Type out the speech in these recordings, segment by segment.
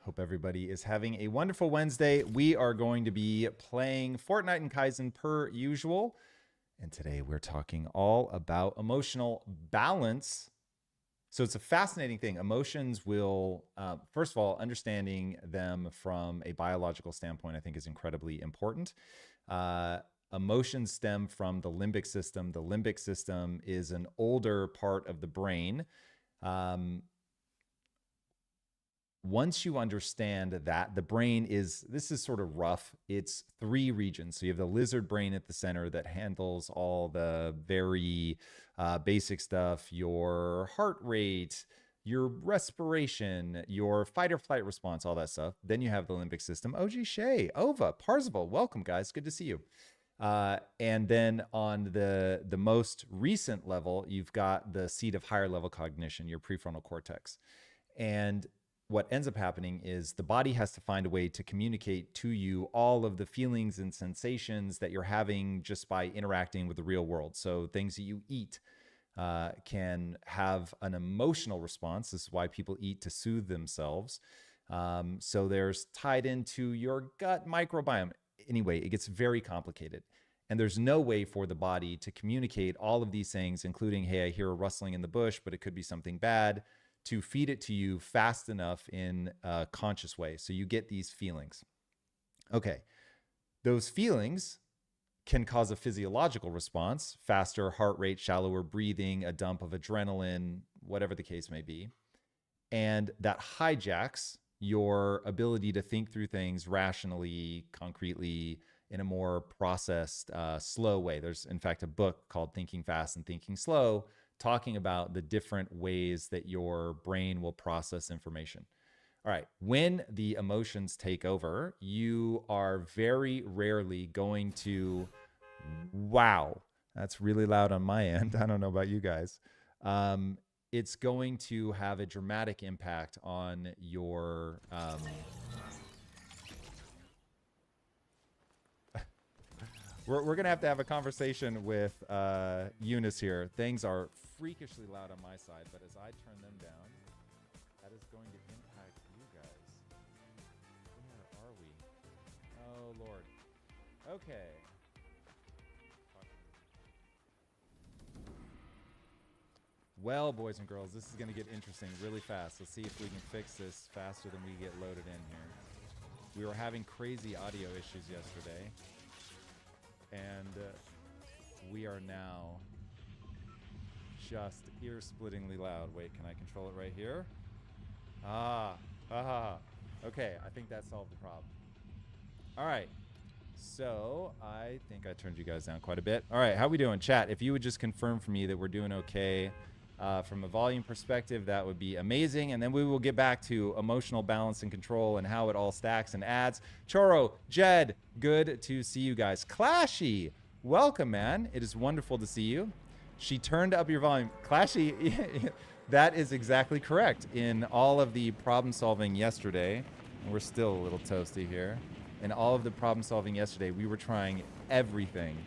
Hope everybody is having a wonderful Wednesday. We are going to be playing Fortnite and Kyzen per usual. And today we're talking all about emotional balance. So it's a fascinating thing. Emotions will, first of all, understanding them from a biological standpoint, I think is incredibly important. Emotions stem from the limbic system. The limbic system is an older part of the brain. Once you understand that the brain is, this is sort of rough, it's three regions. So you have the lizard brain at the center that handles all the very basic stuff, your heart rate, your respiration, your fight or flight response, all that stuff. Then you have the limbic system. OG Shay, Ova, Parzival, welcome guys, good to see you. And then on the most recent level, you've got the seat of higher level cognition, your prefrontal cortex. And what ends up happening is the body has to find a way to communicate to you all of the feelings and sensations that you're having just by interacting with the real world. So things that you eat can have an emotional response. This is why people eat to soothe themselves. So there's tied into your gut microbiome. Anyway, it gets very complicated. And there's no way for the body to communicate all of these things, including, hey, I hear a rustling in the bush, but it could be something bad, to feed it to you fast enough in a conscious way. So you get these feelings. Okay, those feelings can cause a physiological response, faster heart rate, shallower breathing, a dump of adrenaline, whatever the case may be. And that hijacks your ability to think through things rationally, concretely, in a more processed, slow way. There's, in fact, a book called Thinking Fast and Thinking Slow, talking about the different ways that your brain will process information. All right, when the emotions take over, you are very rarely going to, wow, that's really loud on my end. I don't know about you guys. It's going to have a dramatic impact on your, We're going to have a conversation with Eunice here. Things are freakishly loud on my side, but as I turn them down, that is going to impact you guys. Where are we? Oh, Lord. Okay. Well, boys and girls, this is going to get interesting really fast. Let's see if we can fix this faster than we get loaded in here. We were having crazy audio issues yesterday. And we are now just ear-splittingly loud. Wait, can I control it right here? Okay, I think that solved the problem. All right, so I think I turned you guys down quite a bit. All right, how we doing, chat? If you would just confirm for me that we're doing okay from a volume perspective, that would be amazing. And then we will get back to emotional balance and control and how it all stacks and adds. Choro, Jed, good to see you guys. Clashy, welcome, man. It is wonderful to see you. She turned up your volume. Clashy, that is exactly correct. In all of the problem solving yesterday, and we're still a little toasty here, in all of the problem solving yesterday, we were trying everything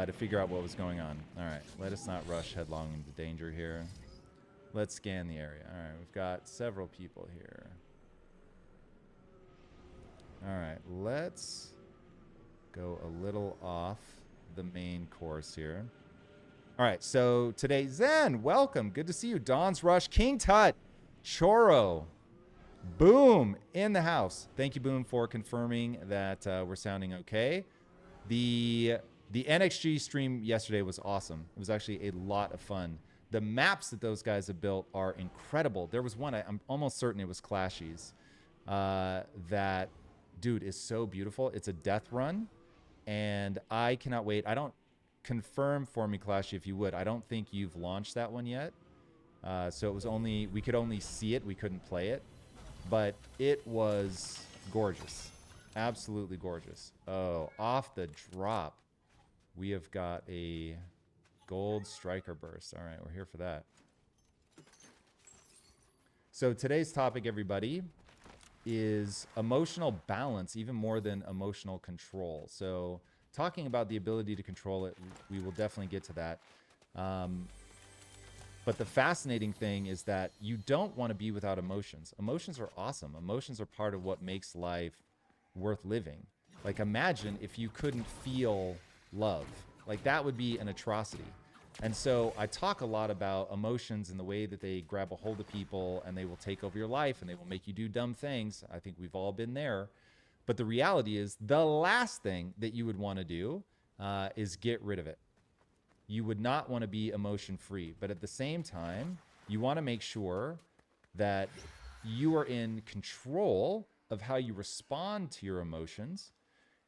to figure out what was going on. All right, let us not rush headlong into danger here. Let's scan the area. All right, we've got several people here. All right, let's go a little off the main course here. All right, so today, Zen, welcome. Good to see you. Dawn's Rush, King Tut, Choro, Boom in the house. Thank you, Boom, for confirming that we're sounding okay. The NXG stream yesterday was awesome. It was actually a lot of fun. The maps that those guys have built are incredible. There was one, I'm almost certain it was Clashy's, that, dude, is so beautiful. It's a death run, and I cannot wait. I don't, confirm for me, Clashy, if you would. I don't think you've launched that one yet. So it was only, we could only see it. We couldn't play it. But it was gorgeous. Absolutely gorgeous. Oh, off the drop, we have got a gold striker burst. All right, we're here for that. So today's topic, everybody, is emotional balance, even more than emotional control. So talking about the ability to control it, we will definitely get to that. But the fascinating thing is that you don't want to be without emotions. Emotions are awesome. Emotions are part of what makes life worth living. Like, imagine if you couldn't feel love. Like, that would be an atrocity. And so I talk a lot about emotions and the way that they grab a hold of people and they will take over your life and they will make you do dumb things. I think we've all been there. But the reality is the last thing that you would want to do is get rid of it. You would not want to be emotion free. But at the same time, you want to make sure that you are in control of how you respond to your emotions.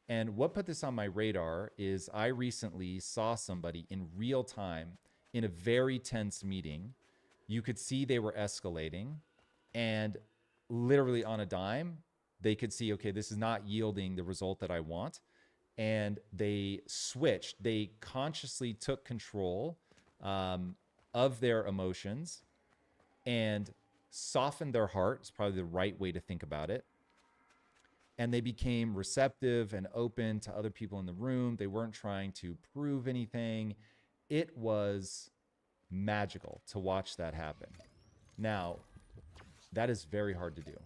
And what put this on my radar is I recently saw somebody in real time in a very tense meeting. You could see they were escalating, and literally on a dime, they could see, okay, this is not yielding the result that I want. And they switched. They consciously took control of their emotions and softened their heart. It's probably the right way to think about it. And they became receptive and open to other people in the room. They weren't trying to prove anything. It was magical to watch that happen. Now, that is very hard to do.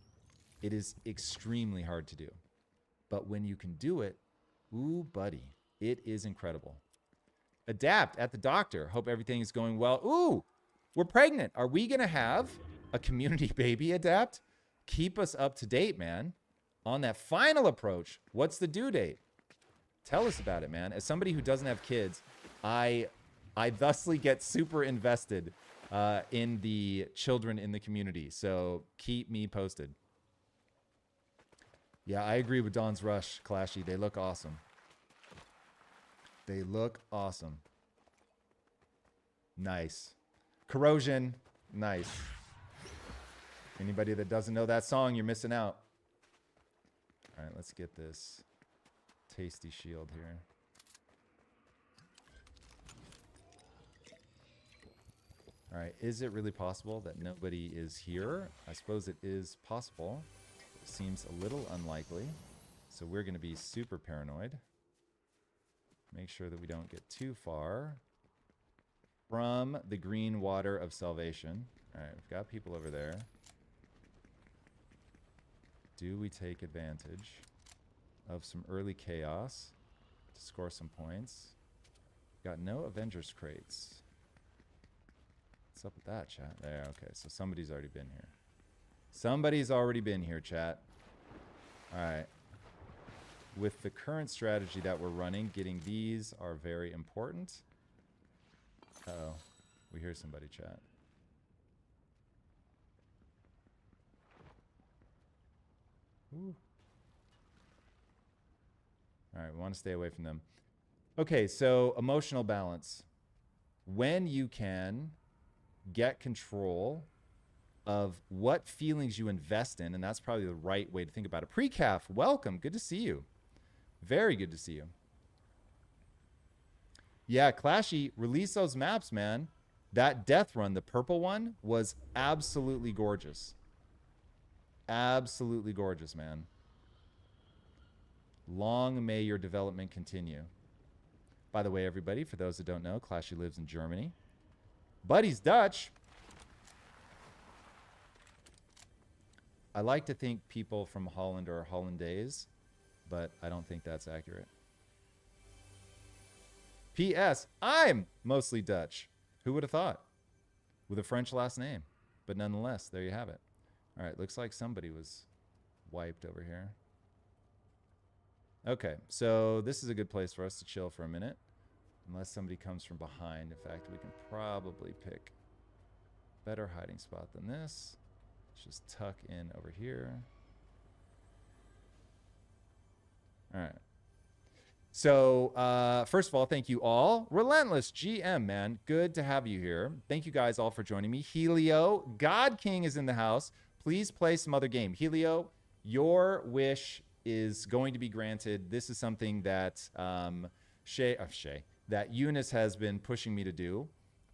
It is extremely hard to do. But when you can do it, ooh, buddy, it is incredible. Adapt at the doctor. Hope everything is going well. Ooh, we're pregnant. Are we going to have a community baby, Adapt? Keep us up to date, man. On that final approach, what's the due date? Tell us about it, man. As somebody who doesn't have kids, I thusly get super invested in the children in the community. So keep me posted. Yeah, I agree with Dawn's Rush, Clashy. They look awesome. They look awesome. Nice. Corrosion. Nice. Anybody that doesn't know that song, you're missing out. All right, let's get this tasty shield here. All right, is it really possible that nobody is here? I suppose it is possible. It seems a little unlikely. So we're going to be super paranoid. Make sure that we don't get too far from the green water of salvation. All right, we've got people over there. Do we take advantage of some early chaos to score some points? Got no Avengers crates. What's up with that, chat? There, okay, so somebody's already been here. Somebody's already been here, chat. All right. With the current strategy that we're running, getting these are very important. Uh-oh. We hear somebody, chat. Ooh. All right, we want to stay away from them. Okay, so emotional balance. When you can get control of what feelings you invest in, and that's probably the right way to think about it. Precaf, welcome. Good to see you. Very good to see you. Yeah, Clashy, release those maps, man. That death run, the purple one, was absolutely gorgeous. Absolutely gorgeous, man. Long may your development continue. By the way, everybody, for those that don't know, Clashy lives in Germany. Buddy's Dutch. I like to think people from Holland are Hollandaise, but I don't think that's accurate. P.S. I'm mostly Dutch. Who would have thought? With a French last name. But nonetheless, there you have it. All right, looks like somebody was wiped over here. Okay, so this is a good place for us to chill for a minute. Unless somebody comes from behind. In fact, we can probably pick a better hiding spot than this. Let's just tuck in over here. All right. So, first of all, thank you all. Relentless GM, man. Good to have you here. Thank you guys all for joining me. Helio, God King is in the house. Please play some other game. Helio, your wish is going to be granted. This is something that that Eunice has been pushing me to do,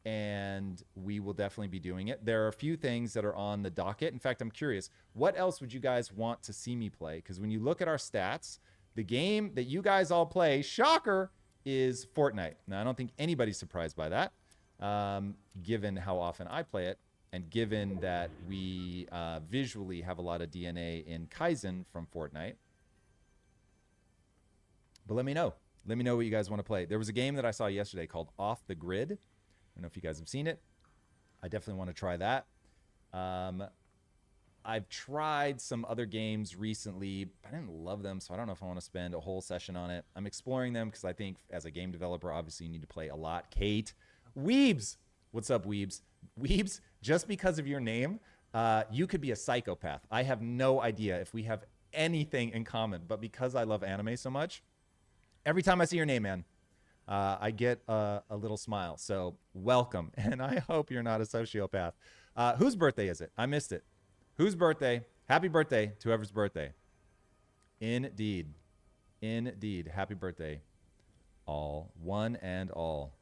and we will definitely be doing it. There are a few things that are on the docket. In fact, I'm curious, what else would you guys want to see me play? Because when you look at our stats, the game that you guys all play, shocker, is Fortnite. Now, I don't think anybody's surprised by that. given how often I play it, and given that we visually have a lot of DNA in Kyzen from Fortnite. But let me know. Let me know what you guys want to play. There was a game that I saw yesterday called Off the Grid. I don't know if you guys have seen it. I definitely want to try that. I've tried some other games recently. I didn't love them, so I don't know if I want to spend a whole session on it. I'm exploring them because I think as a game developer, obviously you need to play a lot. Kate. Weebs. What's up, Weebs? Weebs, just because of your name, you could be a psychopath. I have no idea if we have anything in common, but because I love anime so much, every time I see your name, man, I get a little smile. So welcome, and I hope you're not a sociopath. Whose birthday is it? I missed it. Whose birthday? Happy birthday to whoever's birthday. Indeed. Indeed. Happy birthday. All. One and all.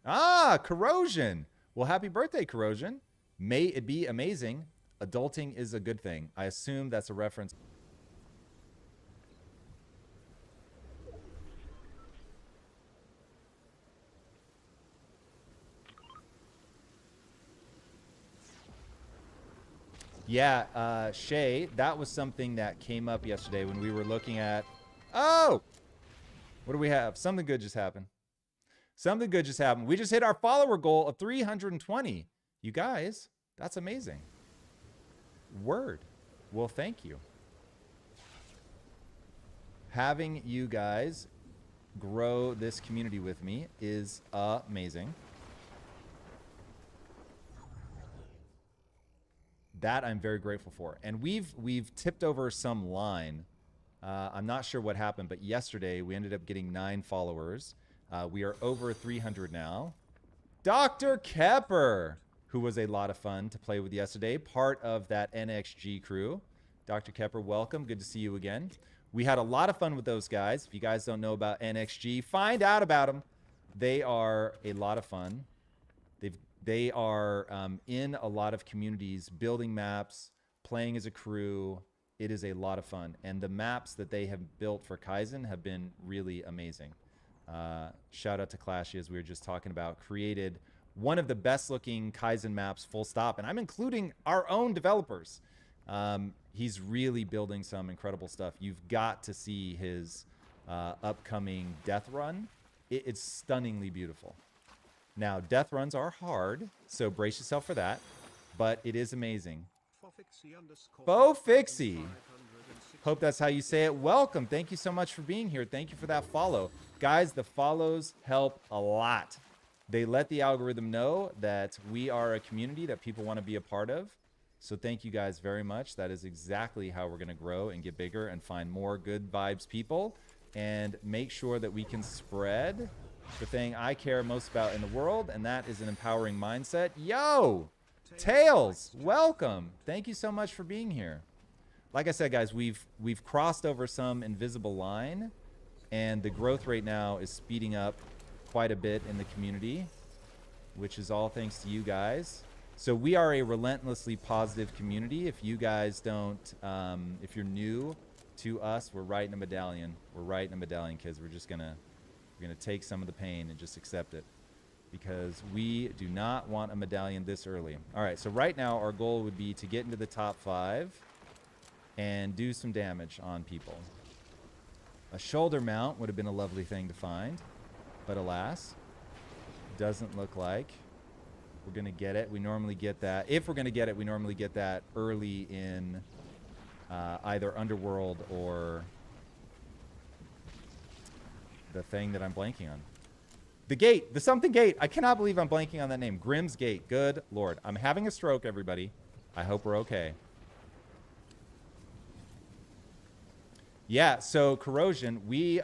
Ah, Corrosion. Well, happy birthday, Corrosion. May it be amazing. Adulting is a good thing. I assume that's a reference. Yeah, Shay, that was something that came up yesterday when we were looking at... Oh! What do we have? Something good just happened. Something good just happened. We just hit our follower goal of 320. You guys, that's amazing. Word. Well, thank you. Having you guys grow this community with me is amazing. That I'm very grateful for. And we've tipped over some line. I'm not sure what happened, but yesterday we ended up getting 9 followers. We are over 300 now. Dr. Kepper, who was a lot of fun to play with yesterday, part of that NXG crew. Dr. Kepper, welcome. Good to see you again. We had a lot of fun with those guys. If you guys don't know about NXG, find out about them. They are a lot of fun. They are in a lot of communities, building maps, playing as a crew. It is a lot of fun. And the maps that they have built for Kyzen have been really amazing. Shout out to Clashy, as we were just talking about, created one of the best looking Kyzen maps, full stop. And I'm including our own developers. He's really building some incredible stuff. You've got to see his upcoming death run. It's stunningly beautiful. Now, death runs are hard, so brace yourself for that. But it is amazing. Bo Fixie. Hope that's how you say it. Welcome. Thank you so much for being here. Thank you for that follow. Guys, the follows help a lot. They let the algorithm know that we are a community that people want to be a part of. So thank you guys very much. That is exactly how we're going to grow and get bigger and find more good vibes people and make sure that we can spread the thing I care most about in the world, and that is an empowering mindset. Yo, Tails, welcome. Thank you so much for being here. Like I said, guys, we've crossed over some invisible line, and the growth rate now is speeding up quite a bit in the community, which is all thanks to you guys. So we are a relentlessly positive community. If you guys don't, if you're new to us, we're writing a medallion. We're writing a medallion, kids. We're gonna take some of the pain and just accept it, because we do not want a medallion this early. All right, so right now our goal would be to get into the top 5 and do some damage on people. A shoulder mount would have been a lovely thing to find, but alas, doesn't look like we're gonna get it. We normally get that. If we're gonna get it, we normally get that early in either Underworld or the thing that I'm blanking on. The gate, the something gate. I cannot believe I'm blanking on that name. Grimm's Gate. Good Lord. I'm having a stroke, everybody. I hope we're okay. Yeah, so Corrosion, the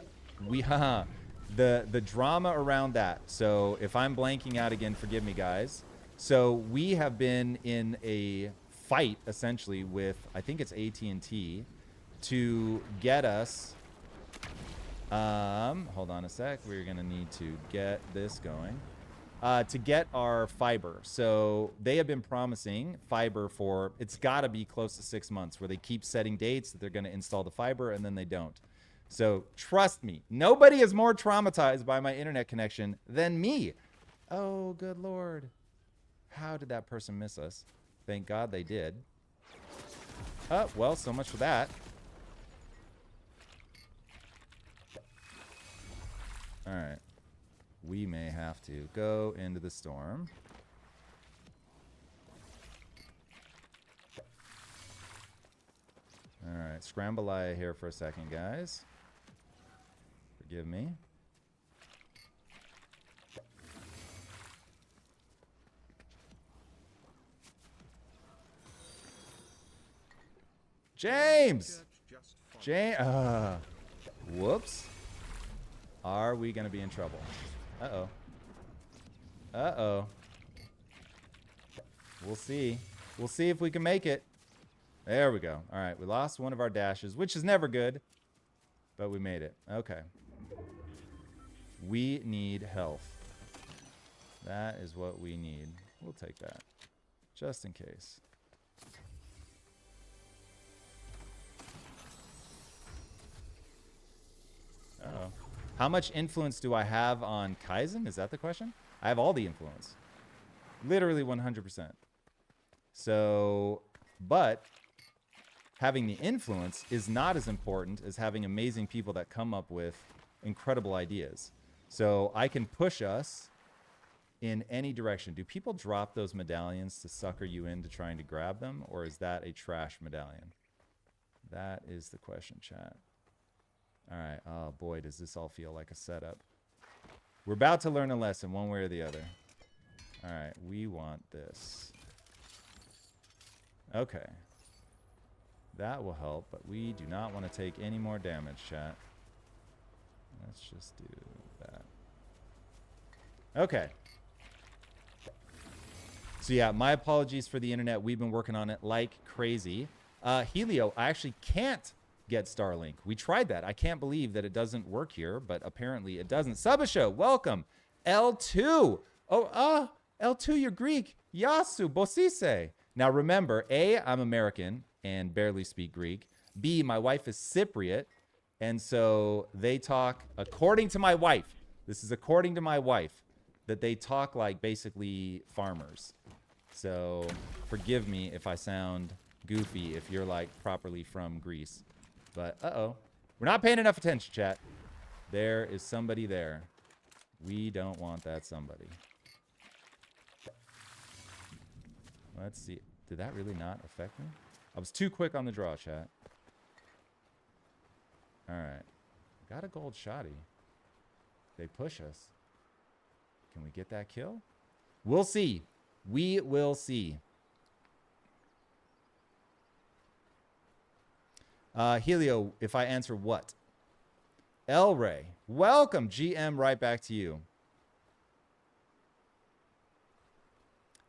drama around that. So if I'm blanking out again, forgive me, guys. So we have been in a fight, essentially, with, I think it's AT&T, to get us... hold on a sec. We're going to need to get this going. To get our fiber. So they have been promising fiber for, it's got to be close to 6 months, where they keep setting dates that they're going to install the fiber and then they don't. So trust me, nobody is more traumatized by my internet connection than me. Oh, good Lord. How did that person miss us? Thank God they did. Oh, well, so much for that. All right. We may have to go into the storm. All right. Scramble here for a second, guys. Forgive me. James! James! Whoops. Are we going to be in trouble? Uh-oh. Uh-oh. We'll see. We'll see if we can make it. There we go. All right, we lost one of our dashes, which is never good, but we made it. Okay. We need health. That is what we need. We'll take that, just in case. Uh-oh. How much influence do I have on Kyzen? Is that the question? I have all the influence. Literally 100%. So, but having the influence is not as important as having amazing people that come up with incredible ideas. So I can push us in any direction. Do people drop those medallions to sucker you into trying to grab them? Or is that a trash medallion? That is the question, chat. All right. Oh, boy, does this all feel like a setup. We're about to learn a lesson one way or the other. All right. We want this. Okay. That will help, but we do not want to take any more damage, chat. Let's just do that. Okay. So, yeah, my apologies for the internet. We've been working on it like crazy. Helio, I actually can't get Starlink. We tried that. I can't believe that it doesn't work here, but apparently it doesn't. Subasho, welcome. L2. Oh, L2, you're Greek. Yasu, Bosise. Now remember, A, I'm American and barely speak Greek. B, my wife is Cypriot. And so they talk, according to my wife, this is according to my wife, that they talk like basically farmers. So forgive me if I sound goofy if you're like properly from Greece. But, uh-oh. We're not paying enough attention, chat. There is somebody there. We don't want that somebody. Let's see. Did that really not affect me? I was too quick on the draw, chat. All right. Got a gold shoddy. They push us. Can we get that kill? We'll see. We will see. Helio, if I answer what? El Ray. Welcome, GM, right back to you.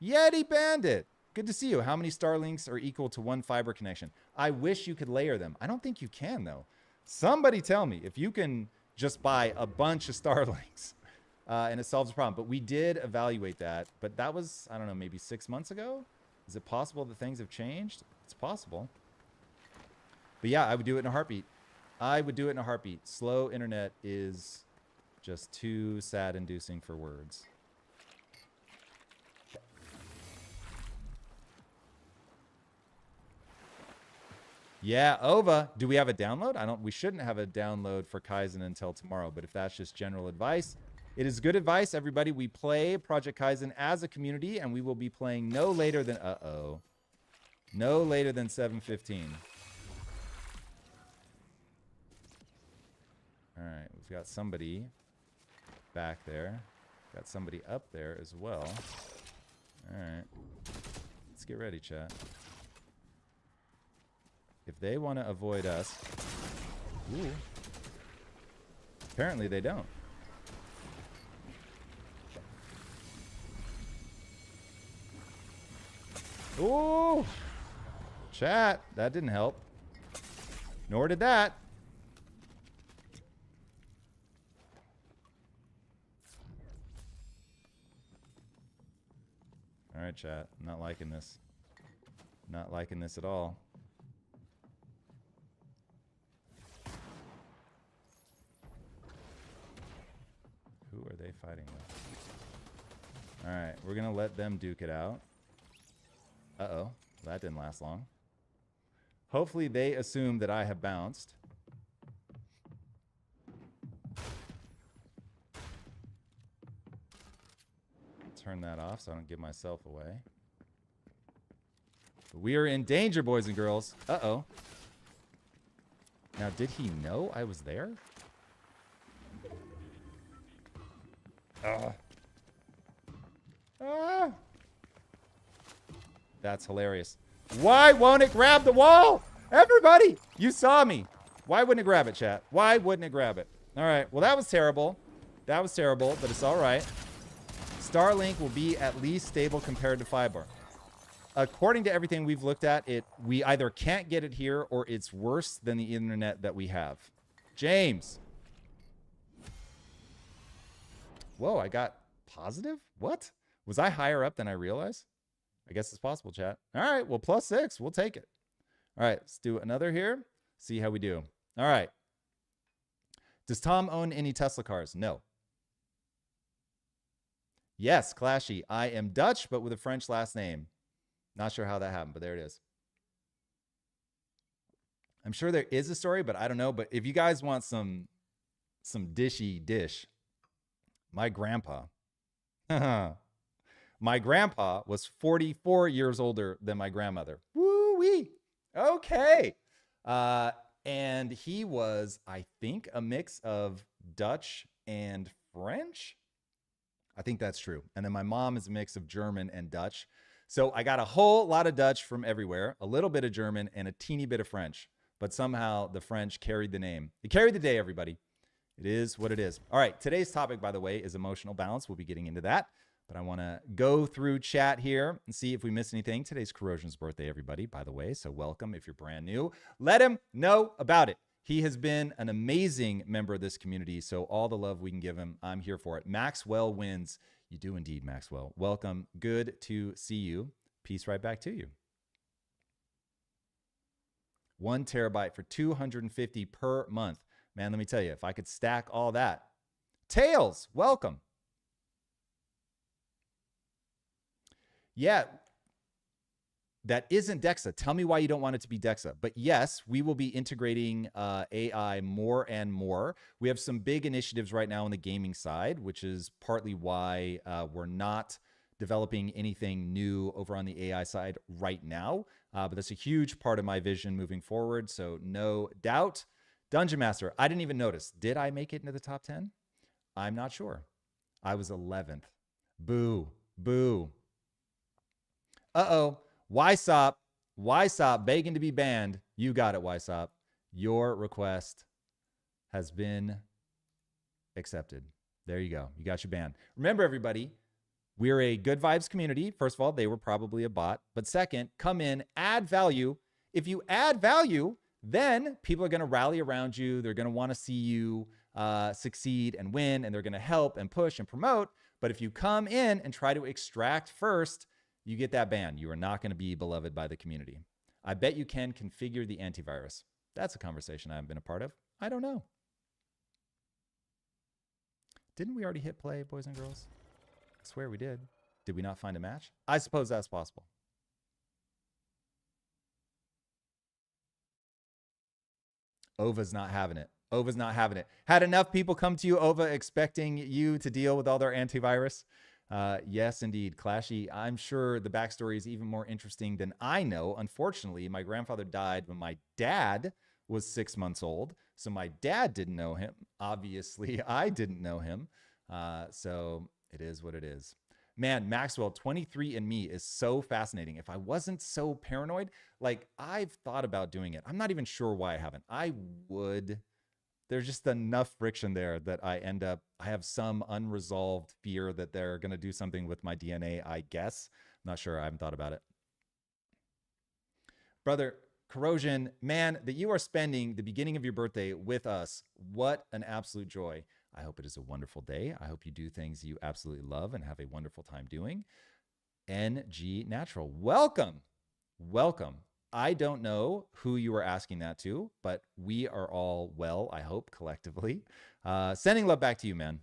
Yeti Bandit. Good to see you. How many Starlinks are equal to one fiber connection? I wish you could layer them. I don't think you can, though. Somebody tell me if you can just buy a bunch of Starlinks and it solves the problem. But we did evaluate that. But that was, I don't know, maybe 6 months ago? Is it possible that things have changed? It's possible. But yeah, I would do it in a heartbeat. I would do it in a heartbeat. Slow internet is just too sad-inducing for words. Yeah, Ova, do we have a download? We shouldn't have a download for Kyzen until tomorrow, but if that's just general advice, it is good advice, everybody. We play Project Kyzen as a community, and we will be playing no later than, no later than 7:15. All right, we've got somebody back there. Got somebody up there as well. All right, let's get ready, chat. If they want to avoid us... Ooh. Apparently they don't. Ooh! Chat, that didn't help. Nor did that. All right, chat. I'm not liking this. Not liking this at all. Who are they fighting with? All right, we're going to let them duke it out. Uh-oh, that didn't last long. Hopefully they assume that I have bounced. Turn that off so I don't give myself away. But we are in danger, boys and girls. Uh-oh. Now, did he know I was there? That's hilarious. Why won't it grab the wall? Everybody, you saw me. Why wouldn't it grab it, chat? Why wouldn't it grab it? All right, well, that was terrible. That was terrible, but it's all right. Starlink will be at least stable compared to fiber. According to everything we've looked at, we either can't get it here or it's worse than the internet that we have. James. Whoa, I got positive? What? Was I higher up than I realized? I guess it's possible, chat. All right, well, +6. We'll take it. All right, let's do another here. See how we do. All right. Does Tom own any Tesla cars? No. Yes, Clashy. I am Dutch, but with a French last name. Not sure how that happened, but there it is. I'm sure there is a story, but I don't know. But if you guys want some dishy dish, my grandpa was 44 years older than my grandmother. Woo-wee. Okay. And he was, I think, a mix of Dutch and French. I think that's true. And then my mom is a mix of German and Dutch. So I got a whole lot of Dutch from everywhere, a little bit of German, and a teeny bit of French. But somehow the French carried the name. It carried the day, everybody. It is what it is. All right, today's topic, by the way, is emotional balance. We'll be getting into that. But I want to go through chat here and see if we missed anything. Today's Corrosion's birthday, everybody, by the way. So welcome if you're brand new. Let him know about it. He has been an amazing member of this community. So all the love we can give him, I'm here for it. Maxwell wins. You do indeed, Maxwell. Welcome. Good to see you. Peace right back to you. 1 terabyte for $250 per month. Man, let me tell you, if I could stack all that. Tails, welcome. Yeah, that isn't DEXA. Tell me why you don't want it to be DEXA. But yes, we will be integrating AI more and more. We have some big initiatives right now on the gaming side, which is partly why we're not developing anything new over on the AI side right now. But that's a huge part of my vision moving forward. So no doubt. Dungeon Master, I didn't even notice. Did I make it into the top 10? I'm not sure. I was 11th. Boo, boo. Uh-oh. Wysop begging to be banned. You got it, Wysop. Your request has been accepted. There you go. You got your ban. Remember, everybody, we're a good vibes community. First of all, they were probably a bot. But second, come in, add value. If you add value, then people are going to rally around you. They're going to want to see you succeed and win, and they're going to help and push and promote. But if you come in and try to extract first, you get that ban. You are not going to be beloved by the community. I bet you can configure the antivirus. That's a conversation I haven't been a part of. I don't know. Didn't we already hit play, boys and girls? I swear we did. Did we not find a match? I suppose that's possible. Ova's not having it. Ova's not having it. Had enough people come to you, Ova, expecting you to deal with all their antivirus? Yes, indeed. Clashy, I'm sure the backstory is even more interesting than I know. Unfortunately, my grandfather died when my dad was 6 months old. So my dad didn't know him. Obviously, I didn't know him. So it is what it is. Man, Maxwell, 23andMe is so fascinating. If I wasn't so paranoid, like I've thought about doing it. I'm not even sure why I haven't. I would. There's just enough friction there that I have some unresolved fear that they're going to do something with my DNA, I guess. I'm not sure. I haven't thought about it. Brother, Corrosion, man, that you are spending the beginning of your birthday with us. What an absolute joy. I hope it is a wonderful day. I hope you do things you absolutely love and have a wonderful time doing. NG Natural, welcome. Welcome. I don't know who you were asking that to, but we are all well, I hope, collectively. Sending love back to you, man.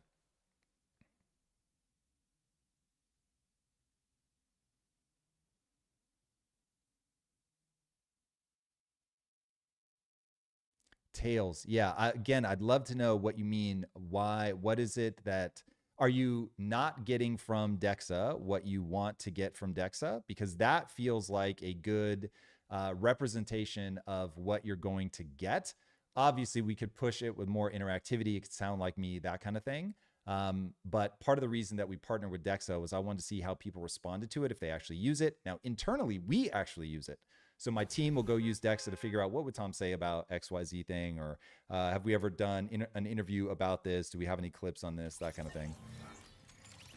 Tails. Yeah. Again, I'd love to know what you mean. Why? What is it that are you not getting from DEXA what you want to get from DEXA? Because that feels like a good representation of what you're going to get. Obviously, we could push it with more interactivity. It could sound like me, that kind of thing. But part of the reason that we partnered with DEXA was I wanted to see how people responded to it, if they actually use it. Now, internally, we actually use it. So my team will go use DEXA to figure out what would Tom say about XYZ thing, or have we ever done an interview about this? Do we have any clips on this? That kind of thing.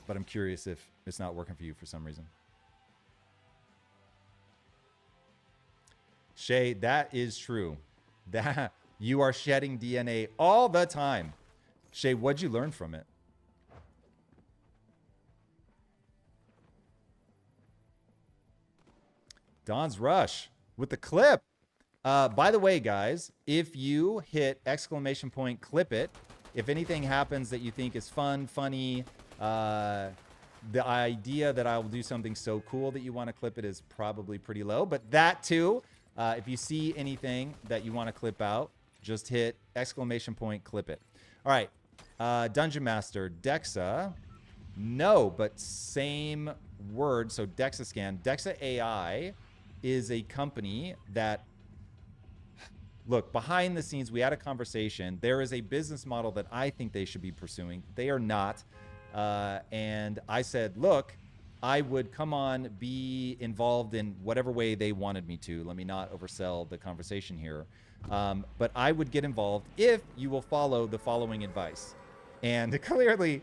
But I'm curious if it's not working for you for some reason. Shay, that is true. That you are shedding DNA all the time. Shay, what'd you learn from it? Don's Rush with the clip. By the way, guys, if you hit exclamation point clip it, if anything happens that you think is fun, funny, the idea that I will do something so cool that you want to clip it is probably pretty low. But that too, if you see anything that you want to clip out, just hit exclamation point clip it. All right. Dungeon Master, DEXA. No, but same word. So DEXA scan. DEXA AI is a company that, look, behind the scenes, we had a conversation. There is a business model that I think they should be pursuing. They are not. And I said, look, I would come on, be involved in whatever way they wanted me to. Let me not oversell the conversation here. But I would get involved if you will follow the following advice. And clearly,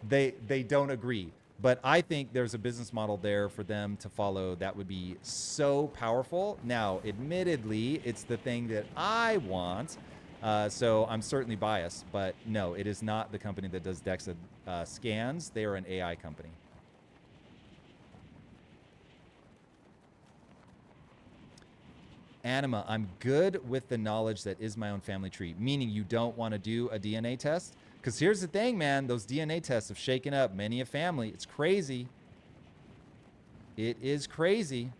they don't agree. But I think there's a business model there for them to follow that would be so powerful. Now, admittedly, it's the thing that I want. So I'm certainly biased. But no, it is not the company that does DEXA scans. They are an AI company. Anima, I'm good with the knowledge that is my own family tree, meaning you don't want to do a DNA test. Because here's the thing, man. Those DNA tests have shaken up many a family. It's crazy. It is crazy.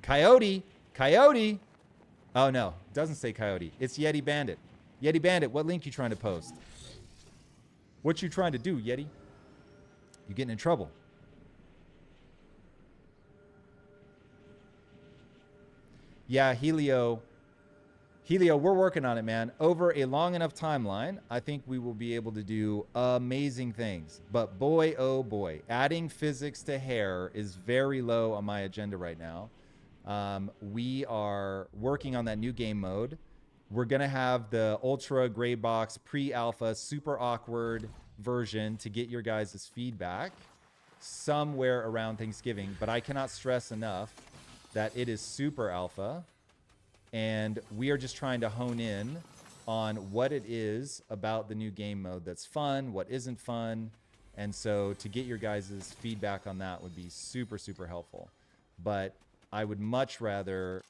Coyote. Coyote. Oh, no. It doesn't say Coyote. It's Yeti Bandit. Yeti Bandit, what link you trying to post? What you trying to do, Yeti? You're getting in trouble. Yeah, Helio, we're working on it, man. Over a long enough timeline, I think we will be able to do amazing things. But boy, oh boy, adding physics to hair is very low on my agenda right now. We are working on that new game mode. We're going to have the ultra gray box pre-alpha super awkward version to get your guys' feedback somewhere around Thanksgiving. But I cannot stress enough that it is super alpha, and we are just trying to hone in on what it is about the new game mode that's fun, what isn't fun. And so to get your guys' feedback on that would be super, super helpful. But I would much rather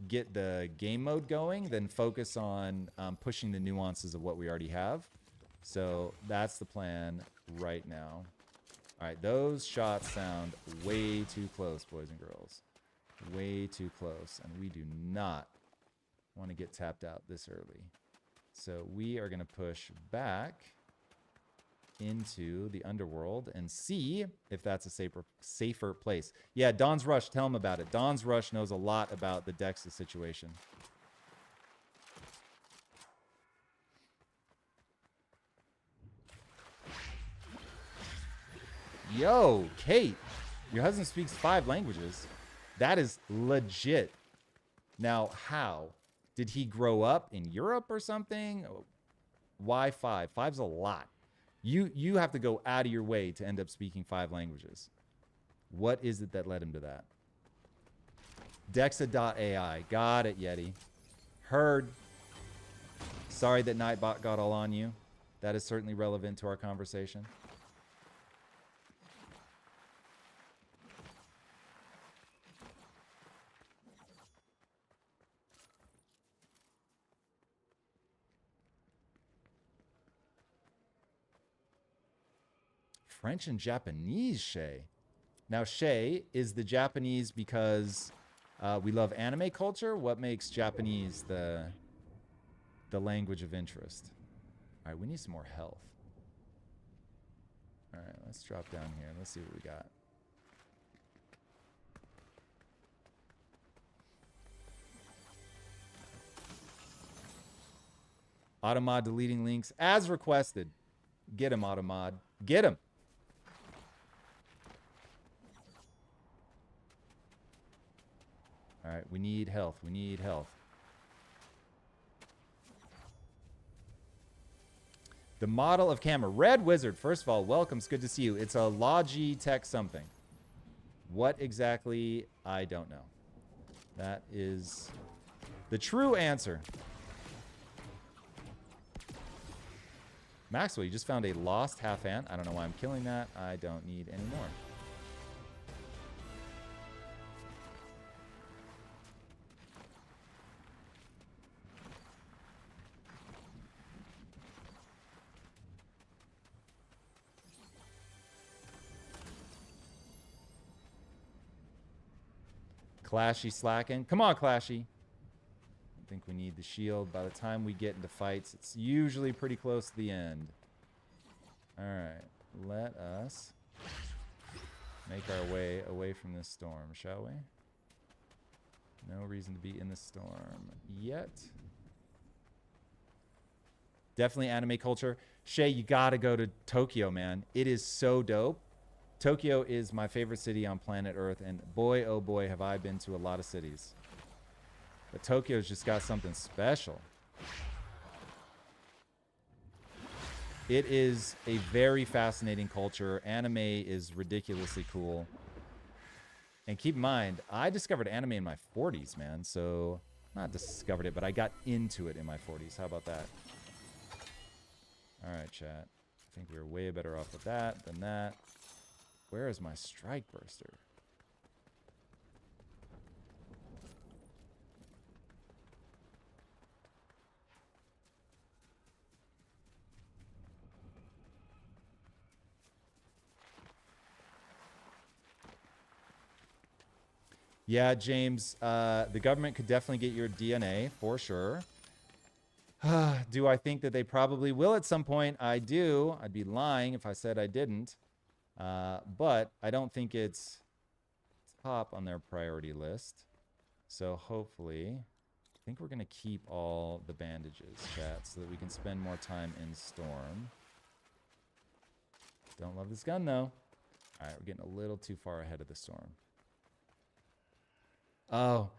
get the game mode going than focus on pushing the nuances of what we already have. So that's the plan right now. All right, those shots sound way too close, boys and girls. Way too close, and we do not want to get tapped out this early. So we are going to push back into the underworld and see if that's a safer place. Yeah, Don's Rush, tell him about it. Don's Rush knows a lot about the DEXA situation. Yo, Kate, your husband speaks 5 languages. That is legit. Now, how? Did he grow up in Europe or something? Why 5? 5's a lot. You have to go out of your way to end up speaking 5 languages. What is it that led him to that? Dexa.ai. Got it, Yeti. Heard. Sorry that Nightbot got all on you. That is certainly relevant to our conversation. French and Japanese, Shay. Now, Shay, is the Japanese because We love anime culture. What makes Japanese the language of interest? All right, we need some more health. All right, let's drop down here. Let's see what we got. Automod deleting links as requested. Get him, Automod. Get him. All right, we need health. We need health. The model of camera. Red Wizard, first of all, welcome. It's good to see you. It's a Logitech something. What exactly? I don't know. That is the true answer. Maxwell, you just found a lost half ant. I don't know why I'm killing that. I don't need any more. Clashy slacking. Come on, Clashy. I think we need the shield. By the time we get into fights, it's usually pretty close to the end. All right. Let us make our way away from this storm, shall we? No reason to be in the storm yet. Definitely anime culture. Shay, you gotta go to Tokyo, man. It is so dope. Tokyo is my favorite city on planet Earth, and boy, oh boy, have I been to a lot of cities. But Tokyo's just got something special. It is a very fascinating culture. Anime is ridiculously cool. And keep in mind, I discovered anime in my 40s, man. So, not discovered it, but I got into it in my 40s. How about that? All right, chat. I think we're way better off with that than that. Where is my strike burster? Yeah, James, the government could definitely get your DNA for sure. Do I think that they probably will at some point? I do. I'd be lying if I said I didn't. But I don't think it's top on their priority list. So hopefully, I think we're going to keep all the bandages, chat, so that we can spend more time in Storm. Don't love this gun, though. All right, we're getting a little too far ahead of the Storm. Oh,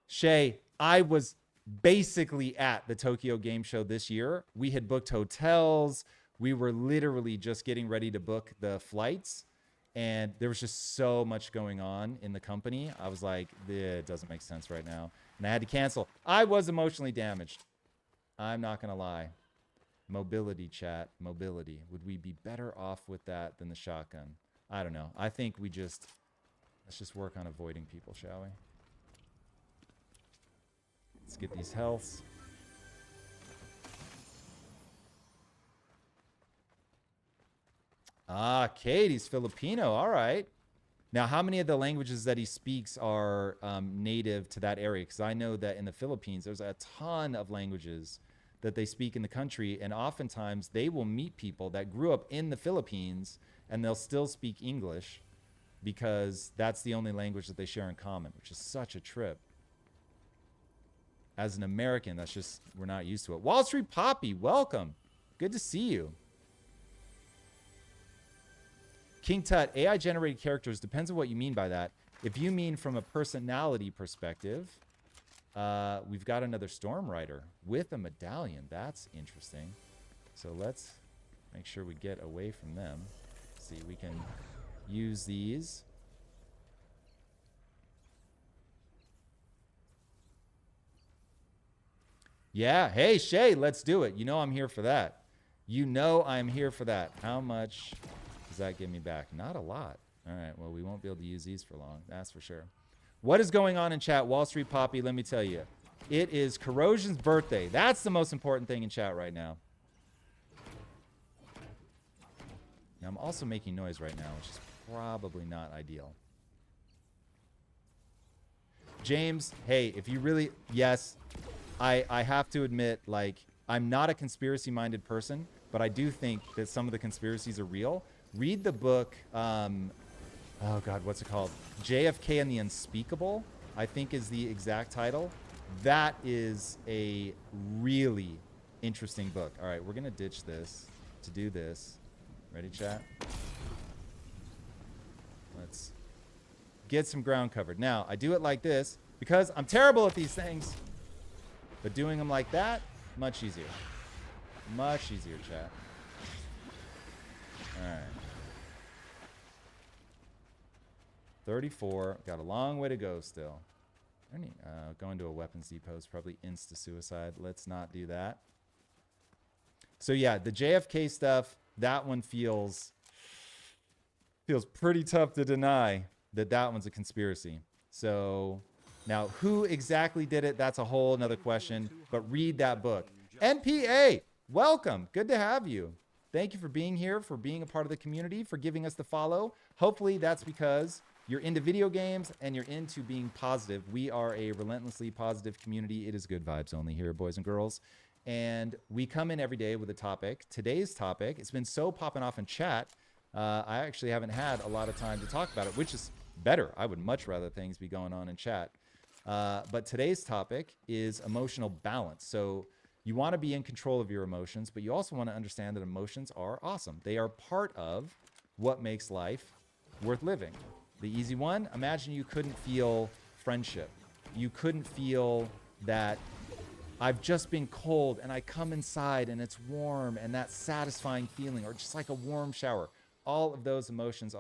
Shay, I was basically at the Tokyo Game Show this year. We had booked hotels. We were literally just getting ready to book the flights, and there was just so much going on in the company. I was like, it doesn't make sense right now, and I had to cancel. I was emotionally damaged. I'm not going to lie. Mobility, chat, mobility. Would we be better off with that than the shotgun? I don't know. I think let's just work on avoiding people, shall we? Let's get these healths. Ah, Katie's Filipino. All right. Now, how many of the languages that he speaks are native to that area? Because I know that in the Philippines, there's a ton of languages that they speak in the country. And oftentimes, they will meet people that grew up in the Philippines, and they'll still speak English because that's the only language that they share in common, which is such a trip. As an American, that's just, we're not used to it. Wall Street Poppy, welcome. Good to see you. King Tut, AI-generated characters, depends on what you mean by that. If you mean from a personality perspective, we've got another Storm Rider with a medallion. That's interesting. So let's make sure we get away from them. See, we can use these. Yeah, hey, Shay, let's do it. You know I'm here for that. You know I'm here for that. How much does that give me back? Not a lot. All right, well, we won't be able to use these for long. That's for sure. What is going on in chat? Wall Street Poppy, let me tell you. It is Corrosion's birthday. That's the most important thing in chat right now. Now, I'm also making noise right now, which is probably not ideal. James, hey, if you really, yes, I have to admit, like, I'm not a conspiracy-minded person, but I do think that some of the conspiracies are real. Read the book, oh God, what's it called? JFK and the Unspeakable, I think is the exact title. That is a really interesting book. All right, we're gonna ditch this to do this. Ready, chat? Let's get some ground covered. Now, I do it like this because I'm terrible at these things. But doing them like that, much easier. Much easier, chat. All right. 34. Got a long way to go still. Going to a weapons depot is probably insta-suicide. Let's not do that. So yeah, the JFK stuff, that one feels pretty tough to deny that one's a conspiracy. So now who exactly did it, that's a whole another question, but read that book. NPA, welcome. Good to have you. Thank you for being here, for being a part of the community, for giving us the follow. Hopefully that's because you're into video games and you're into being positive. We are a relentlessly positive community. It is good vibes only here, boys and girls. And we come in every day with a topic. Today's topic, it's been so popping off in chat, I actually haven't had a lot of time to talk about it, which is better. I would much rather things be going on in chat. But today's topic is emotional balance. So you want to be in control of your emotions, but you also want to understand that emotions are awesome. They are part of what makes life worth living. The easy one, imagine you couldn't feel friendship. You couldn't feel that I've just been cold and I come inside and it's warm and that satisfying feeling, or just like a warm shower. All of those emotions.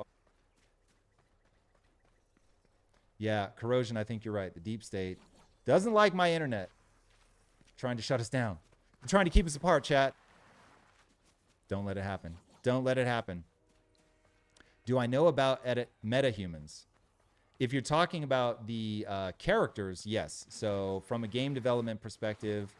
Yeah, corrosion, I think you're right. The deep state doesn't like my internet. Trying to shut us down. They're trying to keep us apart, chat. Don't let it happen. Don't let it happen. Do I know about metahumans? If you're talking about the characters, yes. So from a game development perspective,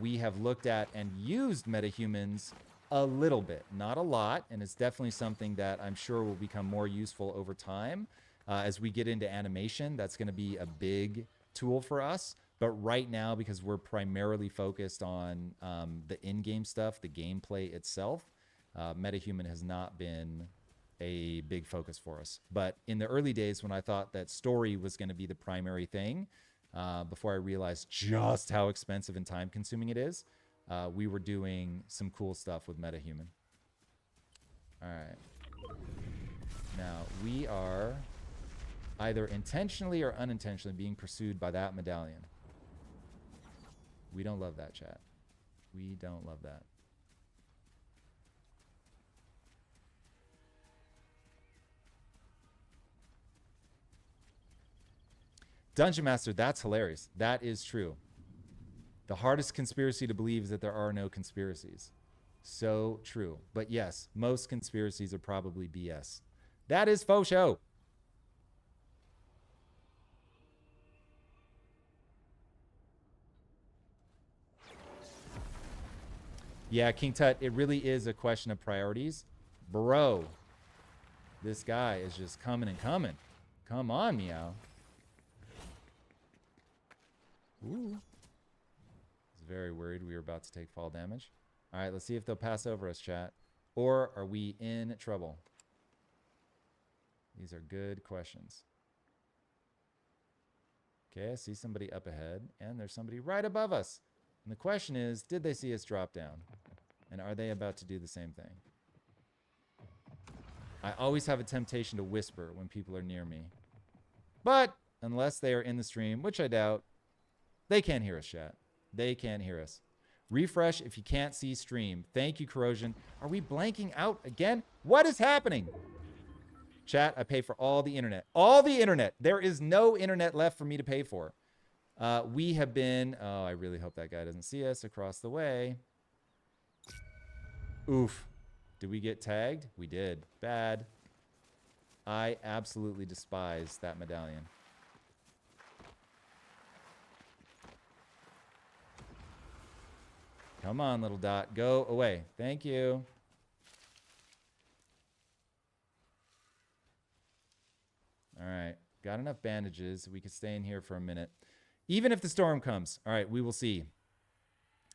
we have looked at and used metahumans a little bit, not a lot, and it's definitely something that I'm sure will become more useful over time. As we get into animation, that's going to be a big tool for us. But right now, because we're primarily focused on the in-game stuff, the gameplay itself, metahuman has not been a big focus for us. But in the early days when I thought that story was going to be the primary thing, before I realized just how expensive and time consuming it is, we were doing some cool stuff with metahuman. All right. Now we are either intentionally or unintentionally being pursued by that medallion. We don't love that, chat. We don't love that. Dungeon Master, that's hilarious. That is true. The hardest conspiracy to believe is that there are no conspiracies. So true. But yes, most conspiracies are probably BS. That is faux show. Yeah, King Tut, it really is a question of priorities. Bro, this guy is just coming and coming. Come on, Meow. Ooh. I was very worried we were about to take fall damage. All right, let's see if they'll pass over us, chat. Or are we in trouble? These are good questions. Okay, I see somebody up ahead, and there's somebody right above us. And the question is, did they see us drop down? And are they about to do the same thing? I always have a temptation to whisper when people are near me. But unless they are in the stream, which I doubt, they can't hear us, chat. They can't hear us. Refresh if you can't see stream. Thank you, Corrosion. Are we blanking out again? What is happening? Chat, I pay for all the internet. All the internet. There is no internet left for me to pay for. We have been... Oh, I really hope that guy doesn't see us across the way. Oof. Did we get tagged? We did. Bad. I absolutely despise that medallion. Come on, little dot. Go away. Thank you. All right. Got enough bandages. We could stay in here for a minute. Even if the storm comes. All right, we will see.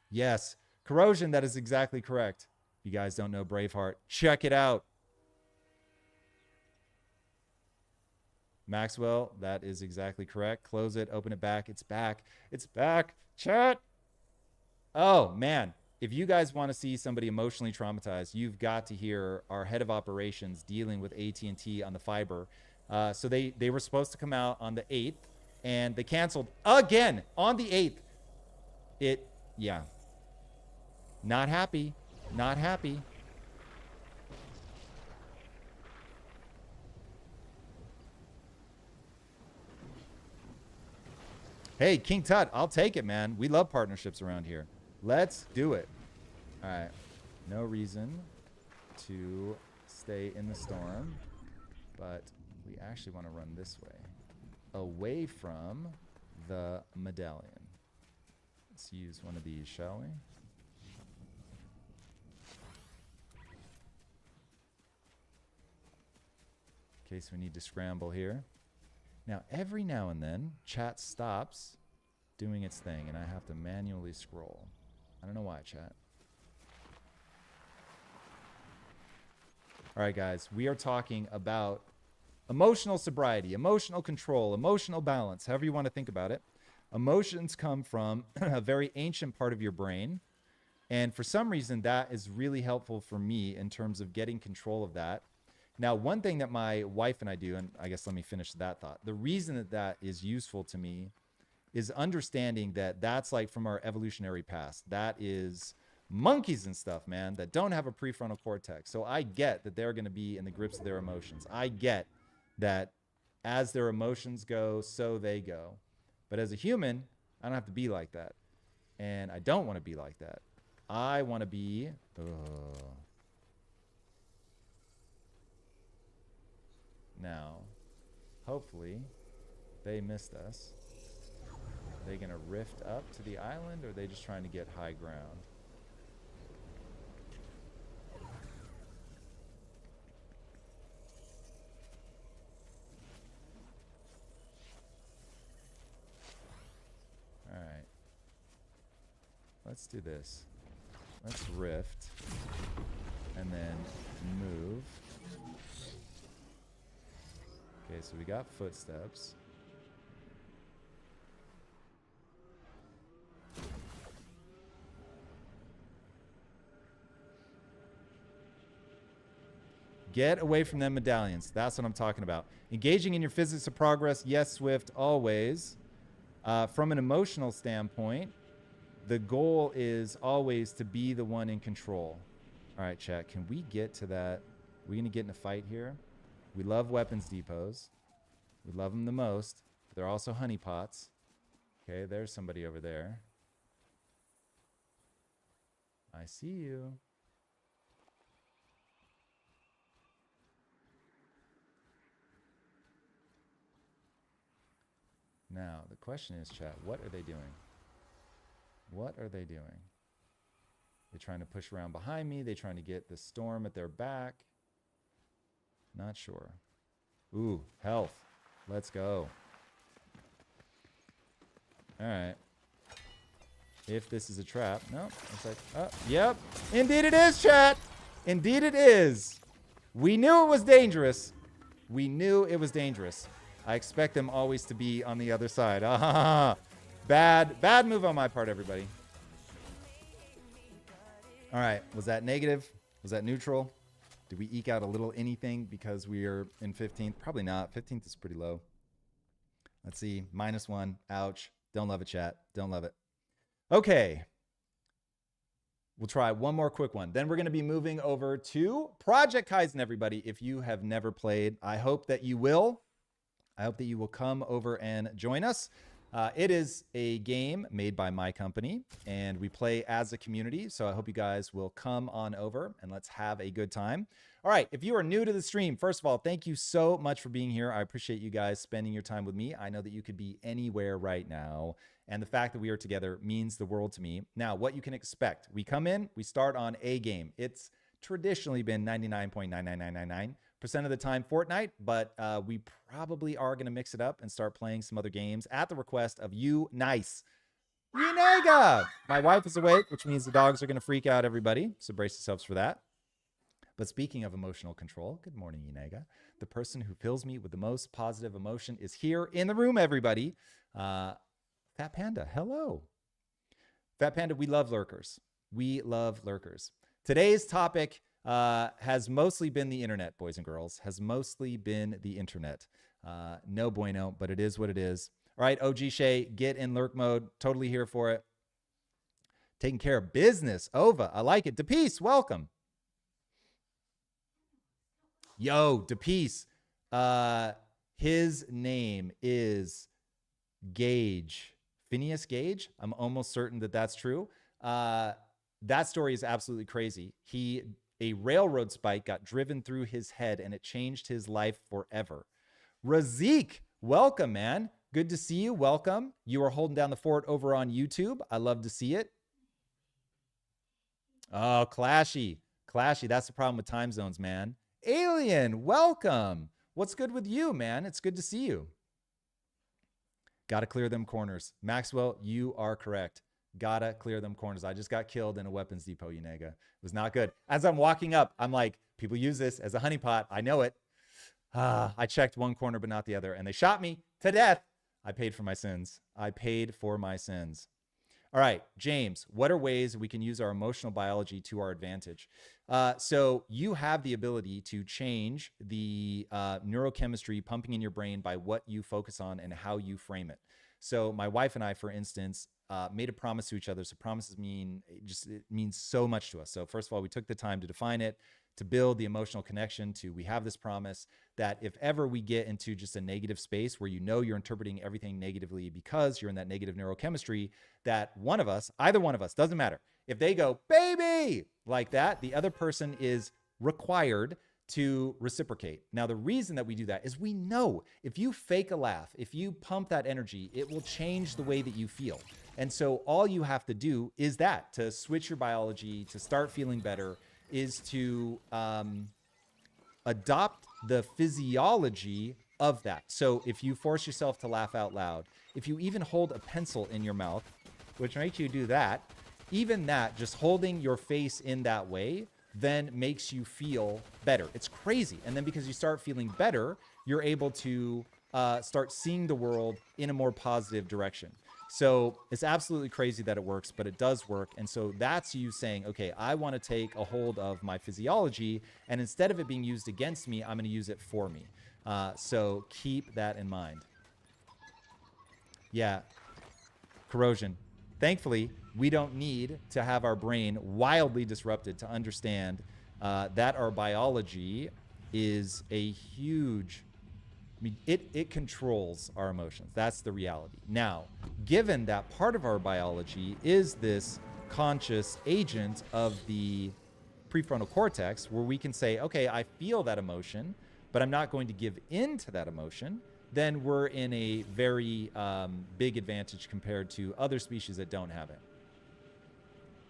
Yes. Corrosion, that is exactly correct. If you guys don't know Braveheart, check it out. Maxwell, that is exactly correct. Close it, open it back. It's back. It's back. Chat. Oh, man. If you guys want to see somebody emotionally traumatized, you've got to hear our head of operations dealing with AT&T on the fiber. So they were supposed to come out on the 8th, and they canceled again on the 8th. Yeah. Not happy. Not happy. Hey, King Tut, I'll take it, man. We love partnerships around here. Let's do it. All right. No reason to stay in the storm, but we actually want to run this way, away from the medallion. Let's use one of these, shall we? In case we need to scramble here. Now, every now and then, chat stops doing its thing, and I have to manually scroll. I don't know why, chat. All right, guys, we are talking about emotional sobriety, emotional control, emotional balance, however you want to think about it. Emotions come from a very ancient part of your brain, and for some reason, that is really helpful for me in terms of getting control of that. Now, one thing that my wife and I do, and I guess let me finish that thought. The reason that that is useful to me is understanding that that's like from our evolutionary past. That is monkeys and stuff, man, that don't have a prefrontal cortex. So I get that they're going to be in the grips of their emotions. I get that as their emotions go, so they go. But as a human, I don't have to be like that. And I don't want to be like that. I want to be... Now, hopefully, they missed us. Are they going to rift up to the island, or are they just trying to get high ground? All right. Let's do this. Let's rift, and then move. Okay, so we got footsteps. Get away from them medallions. That's what I'm talking about. Engaging in your physics of progress. Yes, Swift, always. From an emotional standpoint, the goal is always to be the one in control. All right, chat, can we get to that? We're going to get in a fight here. We love weapons depots. We love them the most. They're also honeypots. Okay, there's somebody over there. I see you. Now, the question is, chat, what are they doing? What are they doing? They're trying to push around behind me. They're trying to get the storm at their back. Not sure. Ooh, health. Let's go. All right. If this is a trap. No. It's like, oh, yep. Indeed it is, chat. Indeed it is. We knew it was dangerous. We knew it was dangerous. I expect them always to be on the other side. Ah, bad move on my part, everybody. All right. Was that negative? Was that neutral? Did we eke out a little anything because we are in 15th? Probably not. 15th is pretty low. Let's see. -1. Ouch. Don't love it, chat. Don't love it. Okay. We'll try one more quick one. Then we're going to be moving over to Project Kyzen, everybody. If you have never played, I hope that you will. I hope that you will come over and join us. It is a game made by my company, and we play as a community. So I hope you guys will come on over and let's have a good time. All right. If you are new to the stream, first of all, thank you so much for being here. I appreciate you guys spending your time with me. I know that you could be anywhere right now, and the fact that we are together means the world to me. Now, what you can expect. We come in, we start on a game. It's traditionally been 99.99999. of the time Fortnite, but we probably are going to mix it up and start playing some other games at the request of you. Nice. Yenega! My wife is awake, which means the dogs are going to freak out everybody. So brace yourselves for that. But speaking of emotional control, good morning, Yenega. The person who fills me with the most positive emotion is here in the room, everybody. Fat Panda, hello. Fat Panda, we love lurkers. We love lurkers. Today's topic has mostly been the internet, boys and girls, has mostly been the internet. No bueno, but it is what it is. All right, OG Shay, get in lurk mode. Totally here for it. Taking care of business. Ova, I like it. DePeace, welcome. Yo, DePeace. His name is Gage. Phineas Gage. I'm almost certain that that's true. That story is absolutely crazy. A railroad spike got driven through his head and it changed his life forever. Razik, welcome, man. Good to see you. Welcome. You are holding down the fort over on YouTube. I love to see it. Oh, clashy. Clashy. That's the problem with time zones, man. Alien, welcome. What's good with you, man? It's good to see you. Got to clear them corners. Maxwell, you are correct. Gotta clear them corners. I just got killed in a weapons depot, Yenega. It was not good. As I'm walking up, I'm like, people use this as a honeypot. I know it. I checked one corner, but not the other. And they shot me to death. I paid for my sins. I paid for my sins. All right, James, what are ways we can use our emotional biology to our advantage? So you have the ability to change the neurochemistry pumping in your brain by what you focus on and how you frame it. So my wife and I, for instance, made a promise to each other. So promises it means so much to us. So first of all, we took the time to define it, to build the emotional connection to, we have this promise that if ever we get into just a negative space where you're interpreting everything negatively because you're in that negative neurochemistry, that either one of us, doesn't matter. If they go, baby, like that, the other person is required to reciprocate. Now, the reason that we do that is we know if you fake a laugh, if you pump that energy, it will change the way that you feel. And so all you have to do is that, to switch your biology, to start feeling better, is to adopt the physiology of that. So if you force yourself to laugh out loud, if you even hold a pencil in your mouth, which makes you do that, even that, just holding your face in that way, then makes you feel better. It's crazy. And then because you start feeling better, you're able to start seeing the world in a more positive direction. So it's absolutely crazy that it works, but it does work. And so that's you saying, okay, I want to take a hold of my physiology, and instead of it being used against me, I'm going to use it for me. So keep that in mind. Yeah. Corrosion. Thankfully, we don't need to have our brain wildly disrupted to understand that our biology is a huge... it controls our emotions. That's the reality. Now, given that part of our biology is this conscious agent of the prefrontal cortex, where we can say, okay, I feel that emotion, but I'm not going to give in to that emotion, then we're in a very big advantage compared to other species that don't have it.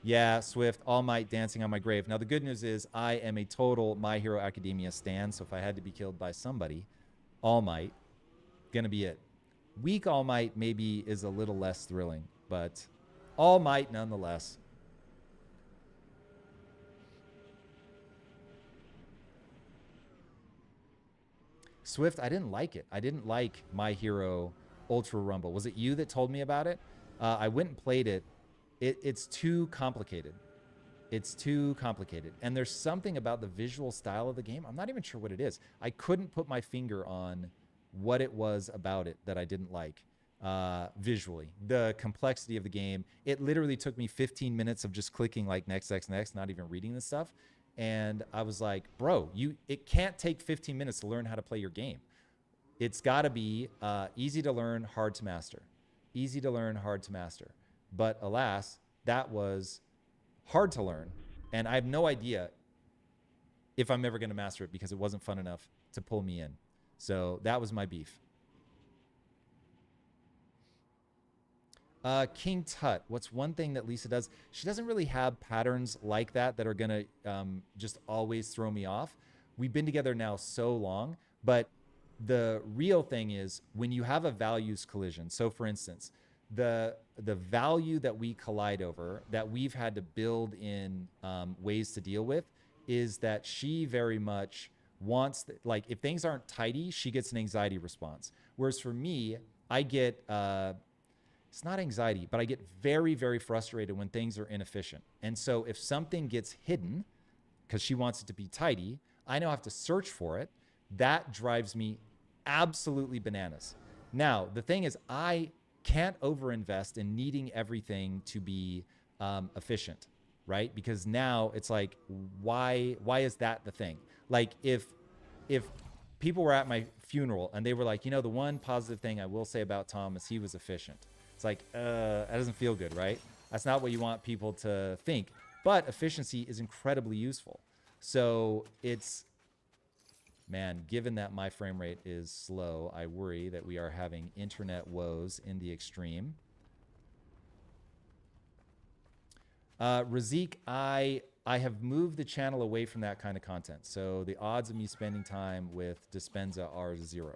Yeah, Swift, All Might dancing on my grave. Now, the good news is I am a total My Hero Academia stan, so if I had to be killed by somebody, All Might, gonna be it. Weak All Might maybe is a little less thrilling, but All Might nonetheless. Swift, I didn't like it. I didn't like My Hero Ultra Rumble. Was it you that told me about it? I went and played it. It's too complicated. It's too complicated. And there's something about the visual style of the game. I'm not even sure what it is. I couldn't put my finger on what it was about it that I didn't like visually. The complexity of the game. It literally took me 15 minutes of just clicking like next, next, next, not even reading this stuff. And I was like, bro, it can't take 15 minutes to learn how to play your game. It's got to be easy to learn, hard to master. Easy to learn, hard to master. But alas, that was hard to learn. And I have no idea if I'm ever going to master it because it wasn't fun enough to pull me in. So that was my beef. King Tut, what's one thing that Lisa does? She doesn't really have patterns like that that are going to just always throw me off. we've been together now so long, but the real thing is when you have a values collision. So for instance, the value that we collide over, that we've had to build in ways to deal with, is that she very much wants, like, if things aren't tidy, she gets an anxiety response. Whereas for me, I get it's not anxiety, but I get very, very frustrated when things are inefficient. And so if something gets hidden because she wants it to be tidy, I now have to search for it. That drives me absolutely bananas. Now, the thing is, I can't overinvest in needing everything to be efficient, right? Because now it's like, why is that the thing? Like if people were at my funeral and they were like, the one positive thing I will say about Tom is he was efficient. It's like, that doesn't feel good, right? That's not what you want people to think. But efficiency is incredibly useful. So it's, man, given that my frame rate is slow, I worry that we are having internet woes in the extreme. Razik, I have moved the channel away from that kind of content. So the odds of me spending time with Dispenza are 0.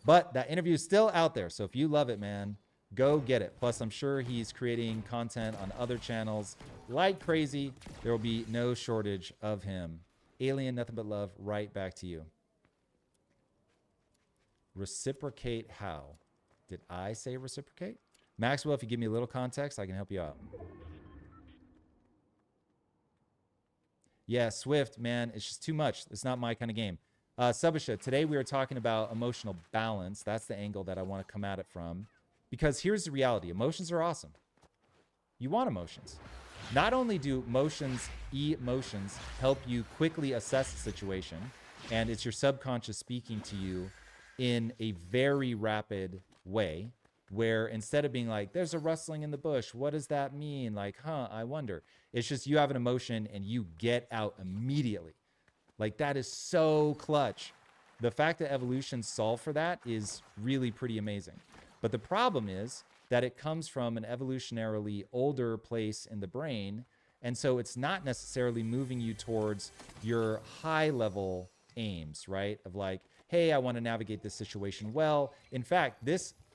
But that interview is still out there. So if you love it, man, go get it. Plus, I'm sure he's creating content on other channels like crazy. There will be no shortage of him. Alien, nothing but love. Right back to you. Reciprocate how? Did I say reciprocate? Maxwell, if you give me a little context, I can help you out. Yeah, Swift, man, it's just too much. It's not my kind of game. Subasha, today we are talking about emotional balance. That's the angle that I want to come at it from. Because here's the reality. Emotions are awesome. You want emotions. Not only do emotions help you quickly assess the situation, and it's your subconscious speaking to you in a very rapid way, where instead of being like, there's a rustling in the bush, what does that mean? Like, I wonder. It's just you have an emotion and you get out immediately. Like, that is so clutch. The fact that evolution solved for that is really pretty amazing. But the problem is that it comes from an evolutionarily older place in the brain. And so it's not necessarily moving you towards your high level aims, right? Of like, hey, I want to navigate this situation well. In fact,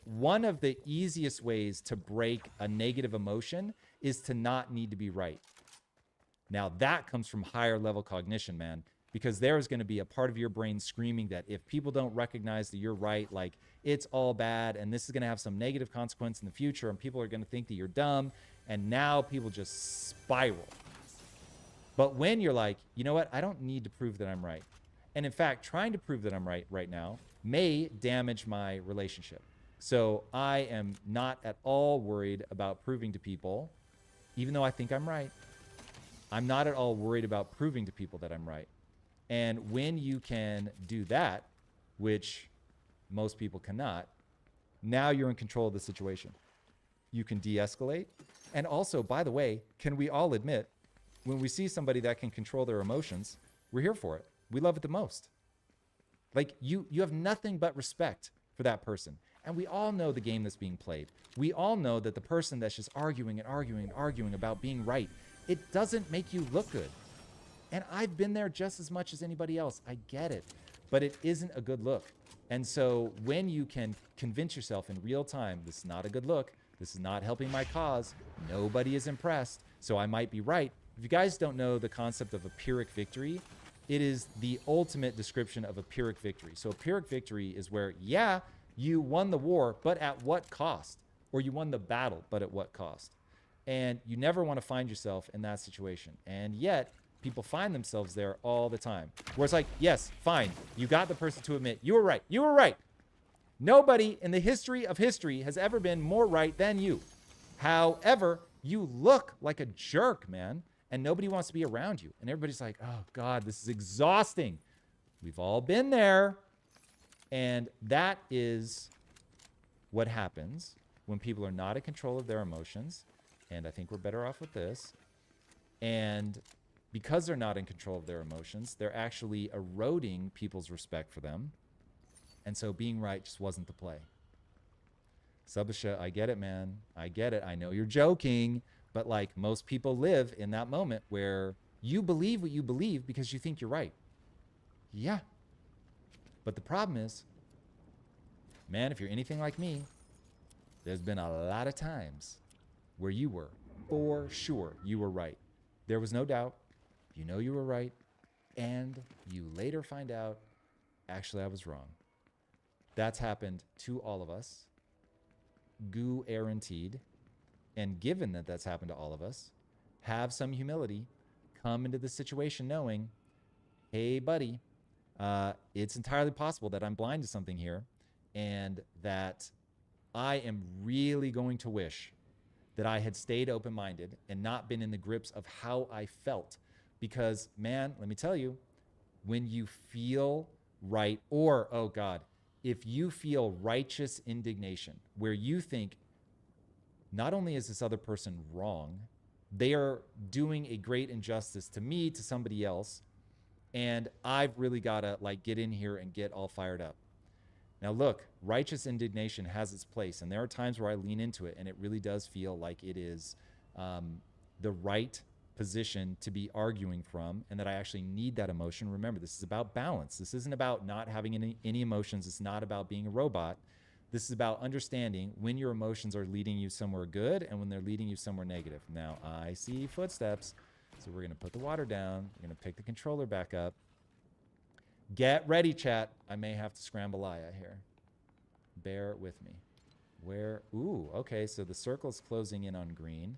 one of the easiest ways to break a negative emotion is to not need to be right. Now that comes from higher level cognition, man, because there is going to be a part of your brain screaming that if people don't recognize that you're right, like it's all bad and this is going to have some negative consequence in the future and people are going to think that you're dumb, and now people just spiral. But when you're like, you know what, I don't need to prove that I'm right. And in fact, trying to prove that I'm right now may damage my relationship. So I am not at all worried about proving to people, even though I think I'm right. I'm not at all worried about proving to people that I'm right. And when you can do that, which most people cannot, now you're in control of the situation. You can de-escalate. And also, by the way, can we all admit, when we see somebody that can control their emotions, we're here for it. We love it the most. Like, you have nothing but respect for that person. And we all know the game that's being played. We all know that the person that's just arguing about being right, it doesn't make you look good. And I've been there just as much as anybody else. I get it. But it isn't a good look. And so when you can convince yourself in real time, this is not a good look, this is not helping my cause, nobody is impressed, so I might be right. If you guys don't know the concept of a Pyrrhic victory, it is the ultimate description of a Pyrrhic victory. So a Pyrrhic victory is where, yeah, you won the war, but at what cost? Or you won the battle, but at what cost? And you never want to find yourself in that situation. And yet, people find themselves there all the time. Where it's like, yes, fine. You got the person to admit, you were right. You were right. Nobody in the history of history has ever been more right than you. However, you look like a jerk, man. And nobody wants to be around you. And everybody's like, oh, God, this is exhausting. We've all been there. And that is what happens when people are not in control of their emotions. And I think we're better off with this. And because they're not in control of their emotions, they're actually eroding people's respect for them. And so being right just wasn't the play. Subasha, I get it, man. I get it. I know you're joking, but like most people live in that moment where You believe what you believe because you think you're right. Yeah. But the problem is, man, if you're anything like me, there's been a lot of times where you were, for sure, you were right. There was no doubt. You know you were right. And you later find out, actually, I was wrong. That's happened to all of us. Guaranteed. And given that that's happened to all of us, have some humility. Come into the situation knowing, hey, buddy, it's entirely possible that I'm blind to something here, and that I am really going to wish that I had stayed open-minded and not been in the grips of how I felt. Because, man, let me tell you, when you feel right, or, oh God, if you feel righteous indignation, where you think, not only is this other person wrong, they are doing a great injustice to me, to somebody else, and I've really got to like get in here and get all fired up. Now look, righteous indignation has its place, and there are times where I lean into it, and it really does feel like it is the right position to be arguing from, and that I actually need that emotion. Remember, this is about balance. This isn't about not having any emotions. It's not about being a robot. This is about understanding when your emotions are leading you somewhere good and when they're leading you somewhere negative. Now, I see footsteps, so we're going to put the water down. We're going to pick the controller back up. Get ready, chat. I may have to scramble Aya here. Bear with me. Where? Ooh, okay, so the circle is closing in on green,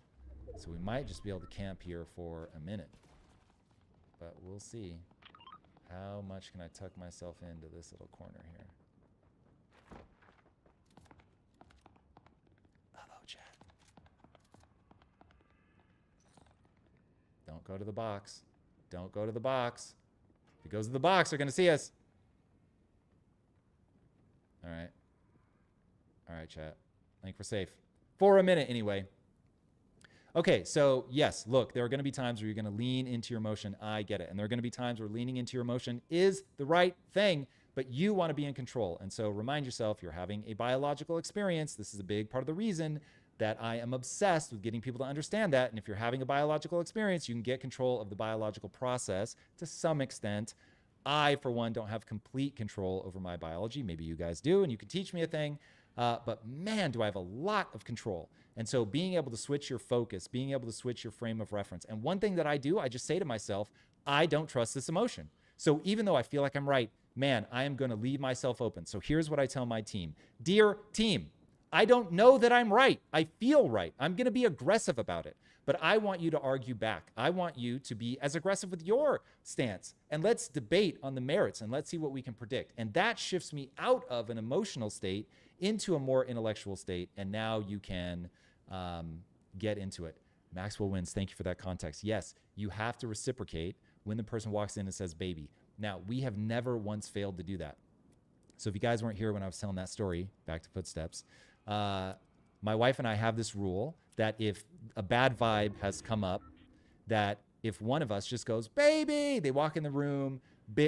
so we might just be able to camp here for a minute. But we'll see. How much can I tuck myself into this little corner here? Don't go to the box. Don't go to the box. If it goes to the box, they're going to see us. All right. All right, chat. I think we're safe. For a minute, anyway. Okay, so yes, look, there are going to be times where you're going to lean into your emotion. I get it. And there are going to be times where leaning into your emotion is the right thing, but you want to be in control. And so remind yourself, you're having a biological experience. This is a big part of the reason that I am obsessed with getting people to understand that. And if you're having a biological experience, you can get control of the biological process to some extent. I, for one, don't have complete control over my biology. Maybe you guys do, and you can teach me a thing. But man, do I have a lot of control. And so being able to switch your focus, being able to switch your frame of reference. And one thing that I do, I just say to myself, I don't trust this emotion. So even though I feel like I'm right, man, I am going to leave myself open. So here's what I tell my team. Dear team, I don't know that I'm right. I feel right. I'm going to be aggressive about it. But I want you to argue back. I want you to be as aggressive with your stance. And let's debate on the merits and let's see what we can predict. And that shifts me out of an emotional state into a more intellectual state. And now you can get into it. Maxwell wins. Thank you for that context. Yes, you have to reciprocate when the person walks in and says baby. Now, we have never once failed to do that. So if you guys weren't here when I was telling that story, back to footsteps, my wife and I have this rule that if a bad vibe has come up, that if one of us just goes, baby, they walk in the room,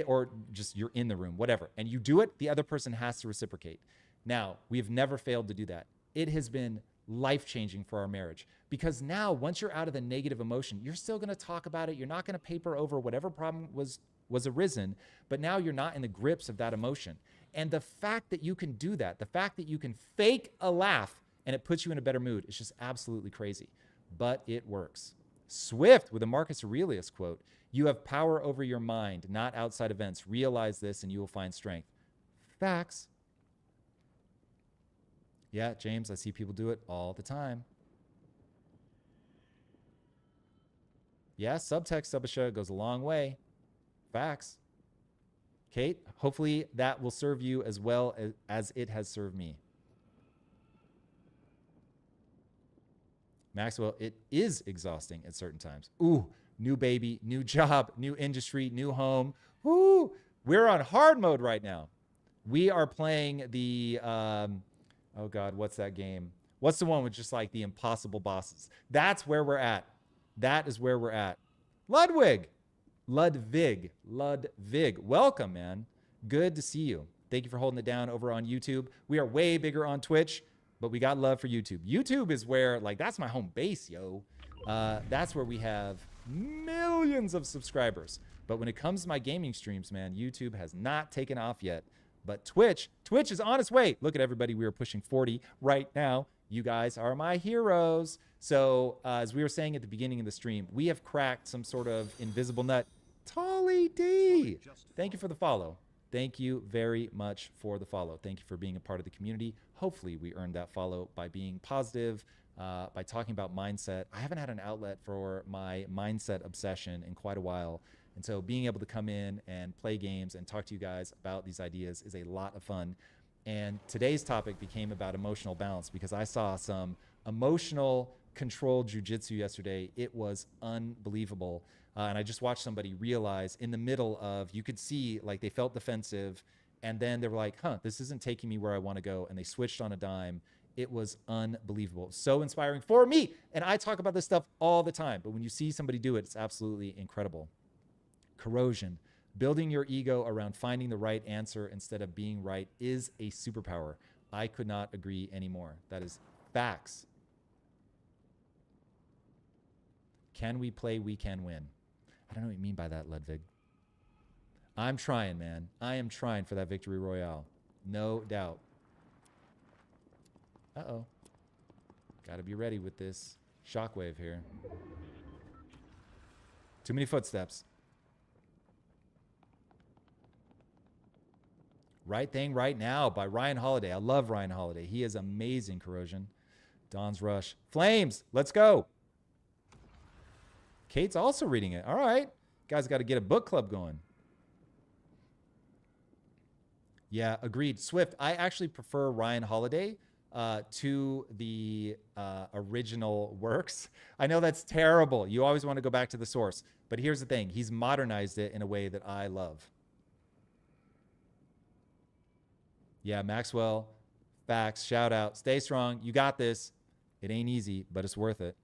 or just you're in the room, whatever, and you do it, the other person has to reciprocate. Now, we have never failed to do that. It has been life-changing for our marriage because now once you're out of the negative emotion, you're still going to talk about it. You're not going to paper over whatever problem was arisen, but now you're not in the grips of that emotion. And the fact that you can do that, the fact that you can fake a laugh and it puts you in a better mood, is just absolutely crazy. But it works. Swift with a Marcus Aurelius quote, you have power over your mind, not outside events. Realize this and you will find strength. Facts. Yeah, James, I see people do it all the time. Yeah, subtext, Subasha, goes a long way. Facts. Kate, hopefully that will serve you as well as it has served me. Maxwell, it is exhausting at certain times. Ooh, new baby, new job, new industry, new home. Woo, we're on hard mode right now. We are playing the, oh God, what's that game? What's the one with just like the impossible bosses? That's where we're at. That is where we're at. Ludwig. Welcome, man. Good to see you. Thank you for holding it down over on YouTube. We are way bigger on Twitch, but we got love for YouTube. YouTube is where, like, that's my home base, yo. That's where we have millions of subscribers. But when it comes to my gaming streams, man, YouTube has not taken off yet. But Twitch is on its way. Look at everybody. We are pushing 40 right now. You guys are my heroes. So as we were saying at the beginning of the stream, we have cracked some sort of invisible nut. Tolly D, thank you for the follow. Thank you very much for the follow. Thank you for being a part of the community. Hopefully we earned that follow by being positive, by talking about mindset. I haven't had an outlet for my mindset obsession in quite a while. And so being able to come in and play games and talk to you guys about these ideas is a lot of fun. And today's topic became about emotional balance because I saw some emotional controlled jujitsu yesterday. It was unbelievable. And I just watched somebody realize in the middle of, you could see like they felt defensive and then they were like, this isn't taking me where I want to go. And they switched on a dime. It was unbelievable. So inspiring for me. And I talk about this stuff all the time, but when you see somebody do it, it's absolutely incredible. Corrosion. Building your ego around finding the right answer instead of being right is a superpower. I could not agree anymore. That is facts. Can we play? We can win. I don't know what you mean by that, Ludwig. I'm trying, man. I am trying for that victory royale. No doubt. Uh-oh. Got to be ready with this shockwave here. Too many footsteps. Right Thing Right Now by Ryan Holiday. I love Ryan Holiday. He is amazing, Corrosion. Dawn's Rush. Flames. Let's go. Kate's also reading it. All right. Guys got to get a book club going. Yeah, agreed. Swift, I actually prefer Ryan Holiday to the original works. I know that's terrible. You always want to go back to the source. But here's the thing. He's modernized it in a way that I love. Yeah, Maxwell, facts, shout out. Stay strong. You got this. It ain't easy, but it's worth it.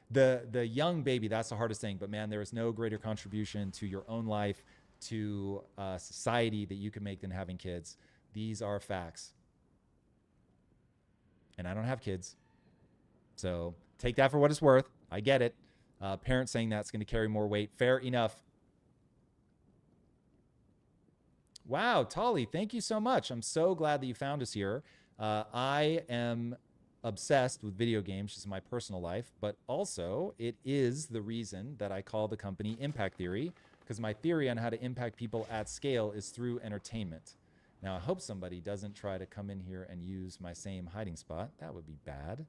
The young baby, that's the hardest thing. But man, there is no greater contribution to your own life, to society that you can make than having kids. These are facts. And I don't have kids. So take that for what it's worth. I get it. Parents saying that's going to carry more weight. Fair enough. Wow, Tolly, thank you so much. I'm so glad that you found us here. I am obsessed with video games, just in my personal life, but also it is the reason that I call the company Impact Theory, because my theory on how to impact people at scale is through entertainment. Now, I hope somebody doesn't try to come in here and use my same hiding spot. That would be bad.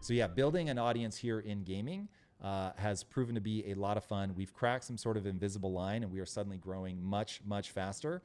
So yeah, building an audience here in gaming has proven to be a lot of fun. We've cracked some sort of invisible line and we are suddenly growing much, much faster.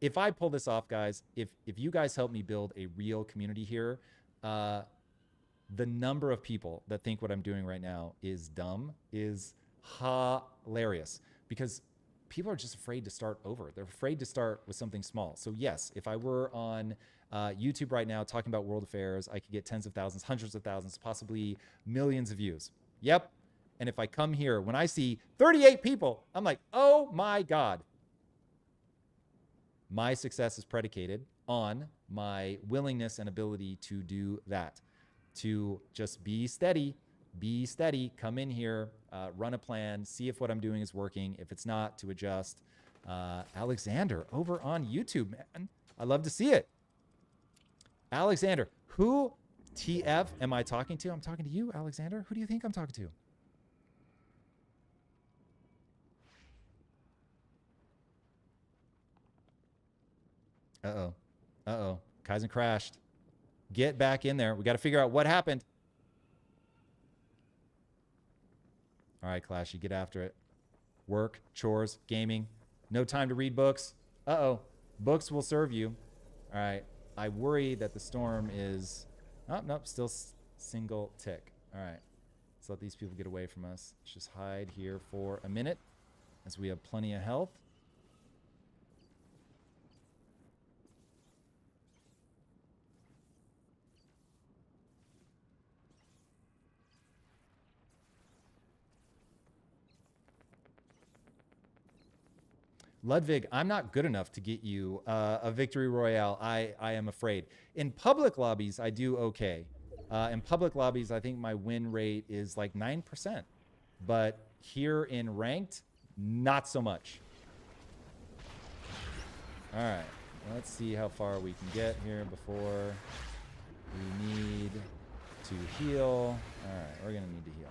If I pull this off, guys, if you guys help me build a real community here, the number of people that think what I'm doing right now is dumb is hilarious because people are just afraid to start over. They're afraid to start with something small. So yes, if I were on YouTube right now talking about world affairs, I could get tens of thousands, hundreds of thousands, possibly millions of views. Yep. And if I come here, when I see 38 people, I'm like, oh my God. My success is predicated on my willingness and ability to do that, to just be steady, come in here, run a plan, see if what I'm doing is working. If it's not, to adjust. Alexander over on YouTube, man. I love to see it. Alexander, who TF am I talking to? I'm talking to you, Alexander. Who do you think I'm talking to? Uh-oh. Uh-oh. Kyzen crashed. Get back in there. We got to figure out what happened. All right, Clash, you get after it. Work, chores, gaming. No time to read books. Uh-oh. Books will serve you. All right. I worry that the storm is... Oh, nope. Still single tick. All right. Let's let these people get away from us. Let's just hide here for a minute as we have plenty of health. Ludwig, I'm not good enough to get you a victory royale. I am afraid. In public lobbies, I do okay. In public lobbies, I think my win rate is like 9%. But here in ranked, not so much. All right, let's see how far we can get here before we need to heal. All right, we're gonna need to heal.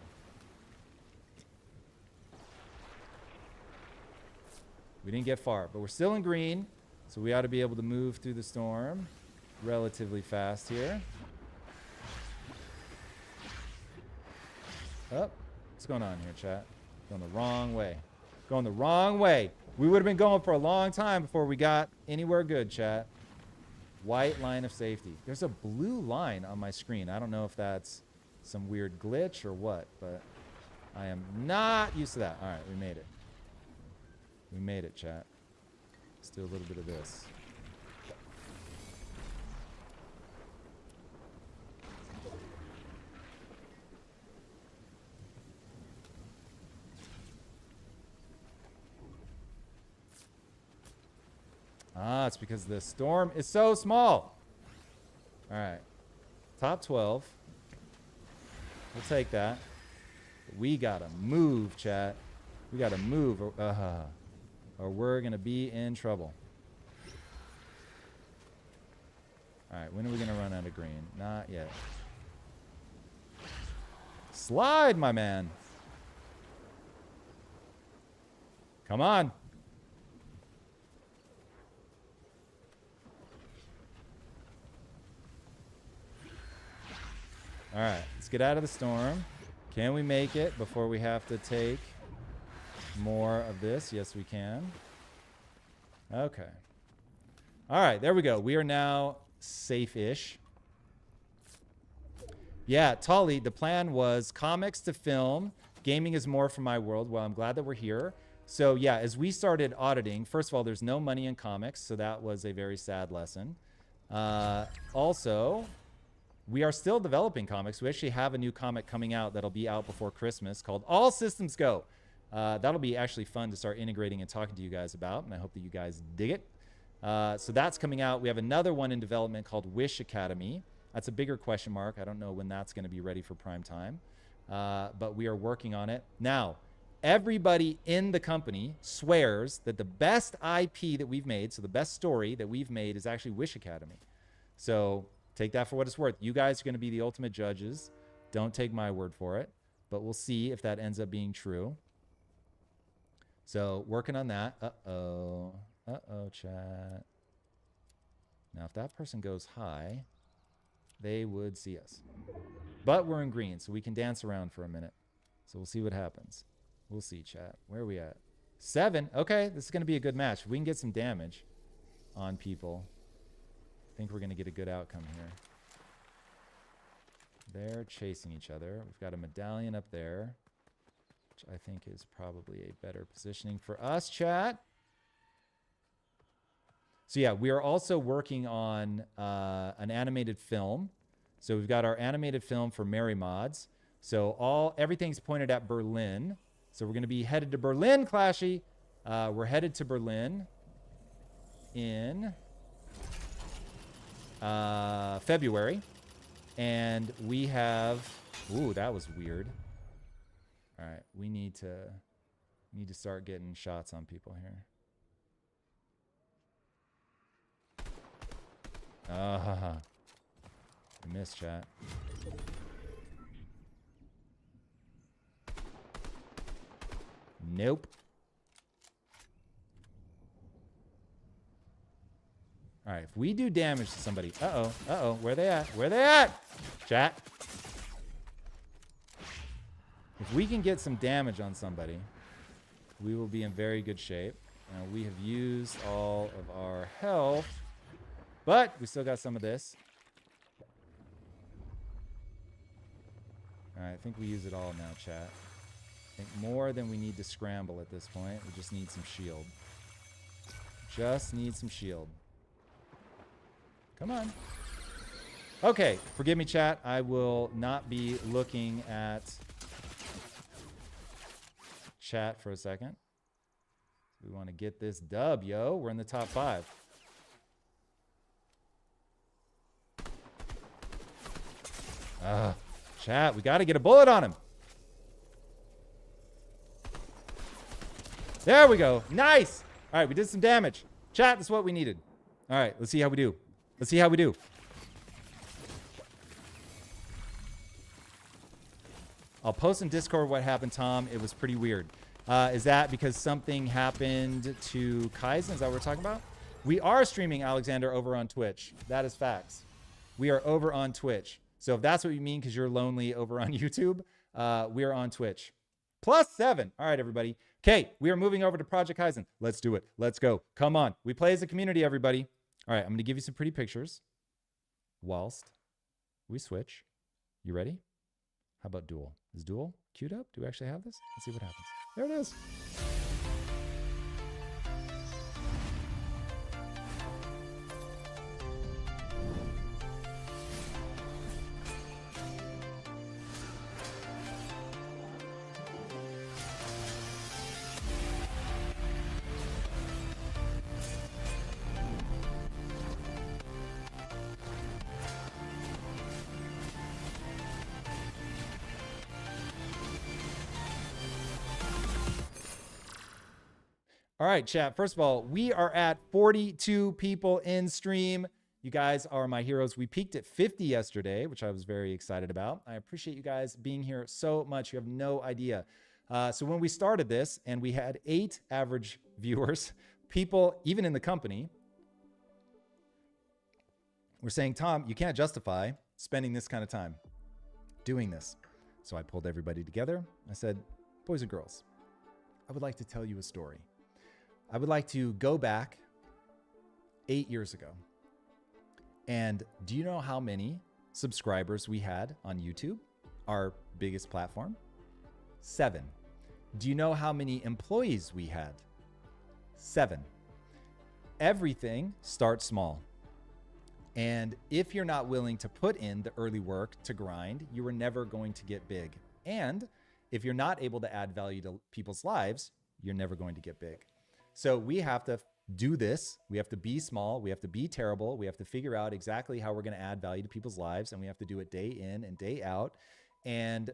We didn't get far, but we're still in green, so we ought to be able to move through the storm relatively fast here. Oh, what's going on here, chat? Going the wrong way. Going the wrong way. We would have been going for a long time before we got anywhere good, chat. White line of safety. There's a blue line on my screen. I don't know if that's some weird glitch or what, but I am not used to that. All right, we made it. We made it, chat. Let's do a little bit of this. Ah, it's because the storm is so small. All right. Top 12. We'll take that. We got to move, chat. We got to move or we're going to be in trouble. All right. When are we going to run out of green? Not yet. Slide, my man. Come on. All right, let's get out of the storm. Can we make it before we have to take more of this? Yes, we can. Okay. All right, there we go. We are now safe-ish. Yeah, Tolly, the plan was comics to film. Gaming is more for my world. Well, I'm glad that we're here. So yeah, as we started auditing, first of all, there's no money in comics, so that was a very sad lesson. Also, we are still developing comics. We actually have a new comic coming out that'll be out before Christmas called All Systems Go. That'll be actually fun to start integrating and talking to you guys about, and I hope that you guys dig it. So that's coming out. We have another one in development called Wish Academy. That's a bigger question mark. I don't know when that's going to be ready for prime time, but we are working on it. Now, everybody in the company swears that the best IP that we've made, so the best story that we've made, is actually Wish Academy. So take that for what it's worth. You guys are going to be the ultimate judges. Don't take my word for it, but we'll see if that ends up being true. So working on that. Uh-oh, chat. Now, if that person goes high, they would see us. But we're in green, so we can dance around for a minute. So we'll see what happens. We'll see, chat. Where are we at? 7. Okay, this is going to be a good match. If we can get some damage on people, I think we're going to get a good outcome here. They're chasing each other. We've got a medallion up there, which I think is probably a better positioning for us, chat. So yeah, we are also working on an animated film. So we've got our animated film for Mary Mods. So everything's pointed at Berlin. So we're going to be headed to Berlin, Clashy. We're headed to Berlin in February. And we have... Ooh, that was weird. All right, we need to start getting shots on people here. I missed, chat. Nope. All right, if we do damage to somebody... Uh-oh, where they at? Where they at? Chat. If we can get some damage on somebody, we will be in very good shape. Now, we have used all of our health, but we still got some of this. All right, I think we use it all now, chat. I think more than we need to scramble at this point. We just need some shield. Just need some shield. Come on. Okay, forgive me, chat. I will not be looking at chat for a second. We want to get this dub, yo. We're in the top 5. Chat, we got to get a bullet on him. There we go. Nice. All right, we did some damage. Chat, that's what we needed. All right, let's see how we do. Let's see how we do. I'll post in Discord what happened, Tom. It was pretty weird. Is that because something happened to Kyzen? Is that what we're talking about? We are streaming, Alexander, over on Twitch. That is facts. We are over on Twitch. So if that's what you mean because you're lonely over on YouTube, we are on Twitch. +7. All right, everybody. Okay, we are moving over to Project Kyzen. Let's do it. Let's go. Come on. We play as a community, everybody. All right, I'm going to give you some pretty pictures whilst we switch. You ready? How about duel? Is duel queued up? Do we actually have this? Let's see what happens. There it is. All right, chat. First of all, we are at 42 people in stream. You guys are my heroes. We peaked at 50 yesterday, which I was very excited about. I appreciate you guys being here so much. You have no idea. So when we started this and we had 8 average viewers, people, even in the company, were saying, Tom, you can't justify spending this kind of time doing this. So I pulled everybody together. I said, boys and girls, I would like to tell you a story. I would like to go back 8 years ago. And do you know how many subscribers we had on YouTube, our biggest platform? 7. Do you know how many employees we had? 7. Everything starts small. And if you're not willing to put in the early work to grind, you are never going to get big. And if you're not able to add value to people's lives, you're never going to get big. So we have to do this. We have to be small. We have to be terrible. We have to figure out exactly how we're going to add value to people's lives. And we have to do it day in and day out. And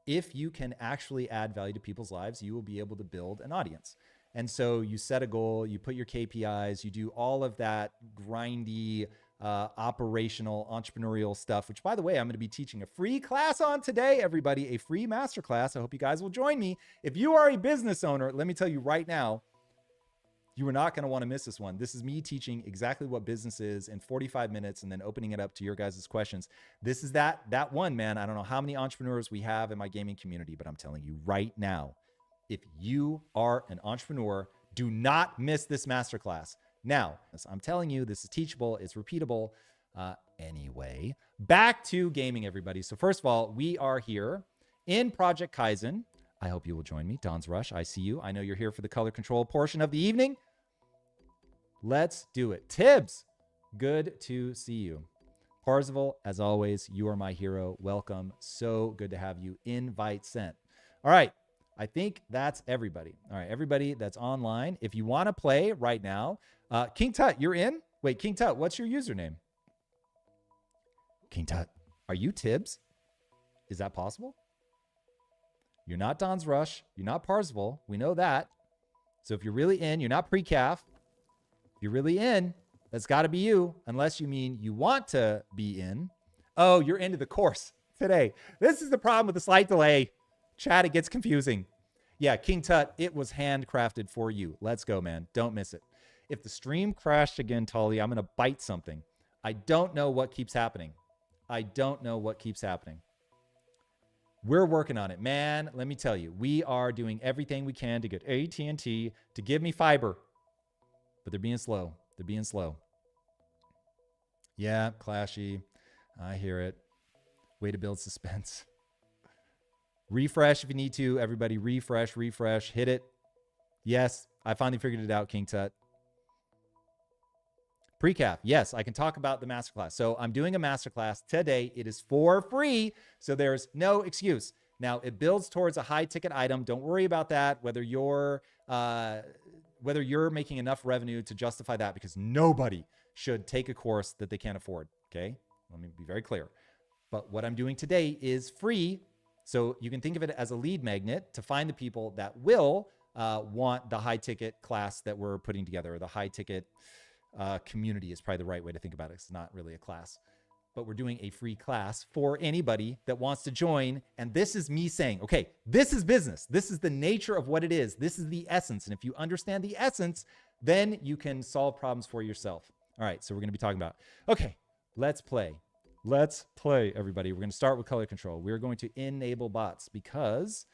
if you can actually add value to people's lives, you will be able to build an audience. And so you set a goal, you put your KPIs, you do all of that grindy, operational, entrepreneurial stuff, which, by the way, I'm going to be teaching a free class on today, everybody, a free masterclass. I hope you guys will join me. If you are a business owner, let me tell you right now, you are not going to want to miss this one. This is me teaching exactly what business is in 45 minutes and then opening it up to your guys' questions. This is that one, man. I don't know how many entrepreneurs we have in my gaming community, but I'm telling you right now, if you are an entrepreneur, do not miss this masterclass. Now, as I'm telling you, this is teachable, it's repeatable. Anyway, back to gaming, everybody. So first of all, we are here in Project Kyzen. I hope you will join me. Don's Rush, I see you. I know you're here for the color control portion of the evening. Let's do it. Tibbs, good to see you. Parzival, as always, you are my hero. Welcome. So good to have you. Invite sent. All right. I think that's everybody. All right, everybody that's online. If you want to play right now, King Tut, you're in? Wait, King Tut, what's your username? King Tut, are you Tibbs? Is that possible? You're not Don's Rush. You're not Parzival. We know that. So if you're really in, you're not pre-calf. If you're really in, that's got to be you, unless you mean you want to be in. Oh, you're into the course today. This is the problem with the slight delay. Chat, it gets confusing. Yeah, King Tut, it was handcrafted for you. Let's go, man. Don't miss it. If the stream crashed again, Tully, I'm going to bite something. I don't know what keeps happening. I don't know what keeps happening. We're working on it, man. Let me tell you, we are doing everything we can to get AT&T to give me fiber. But they're being slow. They're being slow. Yeah, clashy. I hear it. Way to build suspense. Refresh if you need to. Everybody refresh. Hit it. Yes, I finally figured it out, King Tut. Pre-calf. Yes, I can talk about the masterclass. So I'm doing a masterclass today. It is for free, so there's no excuse. Now, it builds towards a high-ticket item. Don't worry about that, whether you're making enough revenue to justify that, because nobody should take a course that they can't afford, okay? Let me be very clear. But what I'm doing today is free. So you can think of it as a lead magnet to find the people that will want the high ticket class that we're putting together, or the high ticket community is probably the right way to think about it. It's not really a class, but we're doing a free class for anybody that wants to join. And this is me saying, okay, this is business. This is the nature of what it is. This is the essence. And if you understand the essence, then you can solve problems for yourself. All right, so we're going to be talking about, okay, let's play. Let's play, everybody. We're going to start with color control. We're going to enable bots because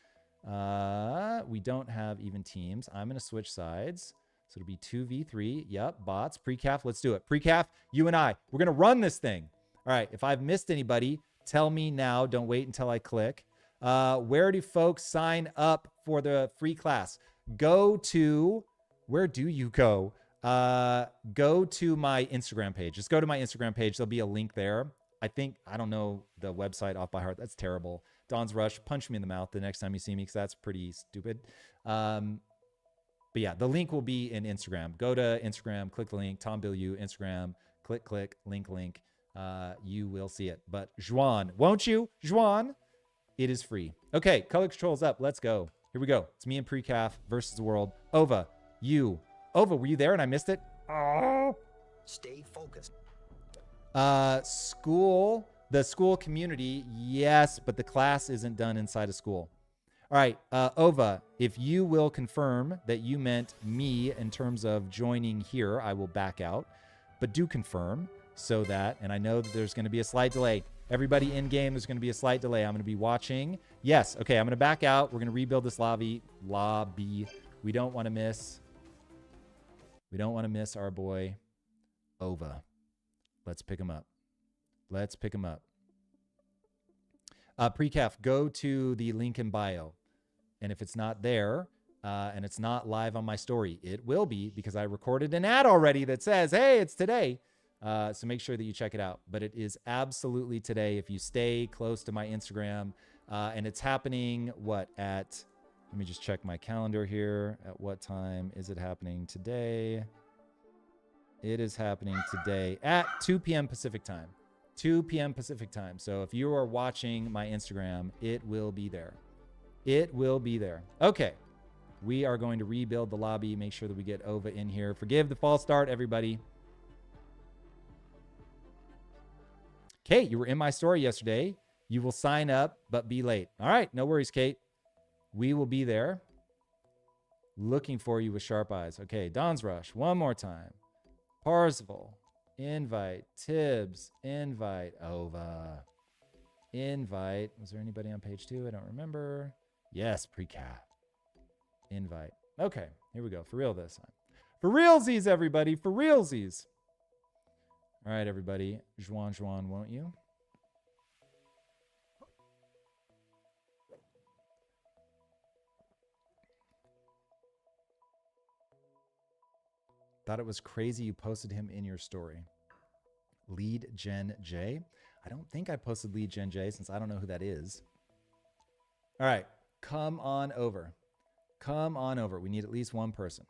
we don't have even teams. I'm going to switch sides. So it'll be 2v3. Yep, bots. Precaf, let's do it. Precaf, you and I, we're going to run this thing. All right, if I've missed anybody, tell me now. Don't wait until I click. Where do folks sign up for the free class? Go to, where do you go? Go to my Instagram page. Just go to my Instagram page. There'll be a link there. I don't know the website off by heart. That's terrible. Don's Rush, punch me in the mouth the next time you see me because that's pretty stupid. But yeah, the link will be in Instagram. Go to Instagram, click the link, Tom Bilyeu, Instagram, click, link. You will see it. But Juan, won't you? Juan, it is free. Okay, color control's up. Let's go. Here we go. It's me and Precaf versus the world. Ova, you. Ova, were you there and I missed it? Oh. Stay focused. The school community, yes, but the class isn't done inside a school. All right, Ova, if you will confirm that you meant me in terms of joining here, I will back out. But do confirm so that, and I know that there's going to be a slight delay. Everybody in game, there's going to be a slight delay. I'm going to be watching. Yes, okay, I'm going to back out. We're going to rebuild this lobby. We don't want to miss our boy, Ova. Let's pick him up. Precaf, go to the link in bio. And if it's not there, and it's not live on my story, it will be because I recorded an ad already that says, hey, it's today. So make sure that you check it out. But it is absolutely today if you stay close to my Instagram. And it's happening, let me just check my calendar here. At what time is it happening today? It is happening today at 2 p.m. Pacific time. 2 p.m. Pacific time. So if you are watching my Instagram, it will be there. Okay. We are going to rebuild the lobby. Make sure that we get Ova in here. Forgive the false start, everybody. Kate, you were in my story yesterday. You will sign up, but be late. All right. No worries, Kate. We will be there. Looking for you with sharp eyes. Okay. Don's Rush. One more time. Parzival, invite. Tibbs, invite. Ova, invite. Was there anybody on page 2? I don't remember. Yes, Precap. Invite. Okay, here we go. For real this time. For realsies, everybody. For realsies. All right, everybody. Juan, won't you? Thought it was crazy you posted him in your story. Lead Gen J. I don't think I posted Lead Gen J since I don't know who that is. All right. Come on over. We need at least one person.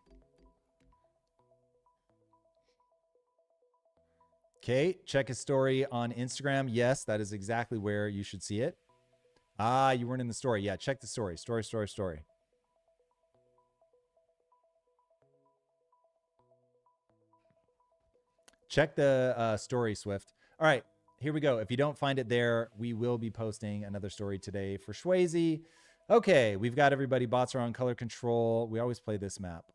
Okay. Check his story on Instagram. Yes, that is exactly where you should see it. You weren't in the story. Yeah, check the story. Story. Check the story, Swift. All right, here we go. If you don't find it there, we will be posting another story today for Shwazy. Okay, we've got everybody. Bots are on color control. We always play this map.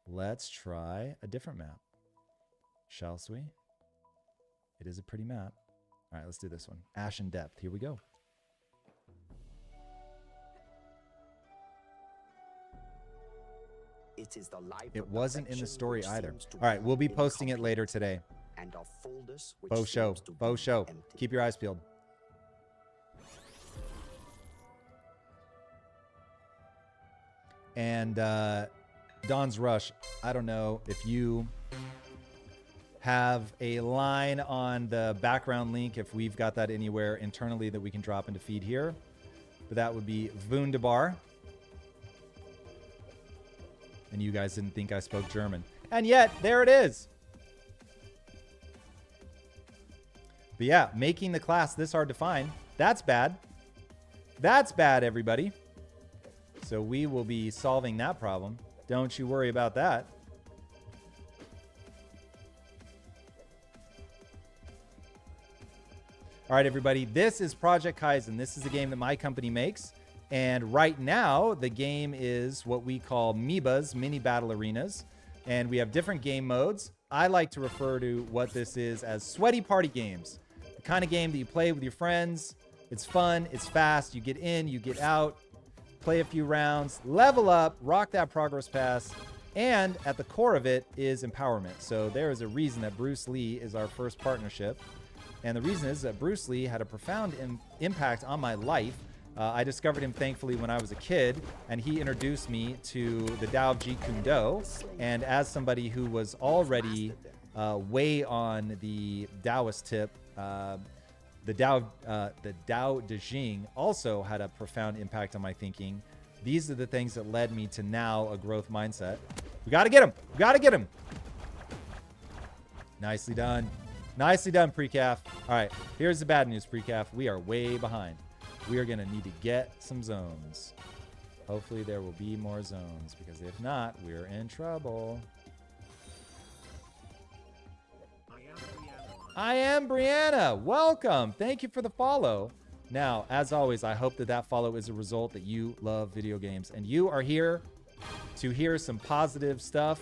Let's try a different map. Shall we? It is a pretty map. All right, let's do this one. Ashen Depth. Here we go. It wasn't in the story either. All right, we'll be posting it later today. And of folders which Faux show. Empty. Keep your eyes peeled. And Don's Rush, I don't know if you have a line on the background link, if we've got that anywhere internally that we can drop into feed here. But that would be Wunderbar. And you guys didn't think I spoke German. And yet, there it is. But yeah, making the class this hard to find, that's bad. That's bad, everybody. So we will be solving that problem. Don't you worry about that. All right, everybody, this is Project Kyzen. This is a game that my company makes. And right now, the game is what we call MIBAs, mini battle arenas. And we have different game modes. I like to refer to what this is as sweaty party games. The kind of game that you play with your friends. It's fun, it's fast, you get in, you get out, play a few rounds, level up, rock that progress pass, and at the core of it is empowerment. So there is a reason that Bruce Lee is our first partnership. And the reason is that Bruce Lee had a profound impact on my life. I discovered him, thankfully, when I was a kid, and he introduced me to the Tao of Jeet Kune Do. And as somebody who was already way on the Taoist tip, the Tao Te Ching also had a profound impact on my thinking. These are the things that led me to now a growth mindset. We got to get him. We got to get him. Nicely done. Nicely done, Precaf. All right, here's the bad news, Precaf. We are way behind. We are going to need to get some zones. Hopefully there will be more zones, because if not, we're in trouble. I am Brianna. Welcome. Thank you for the follow. Now, as always, I hope that that follow is a result that you love video games and you are here to hear some positive stuff,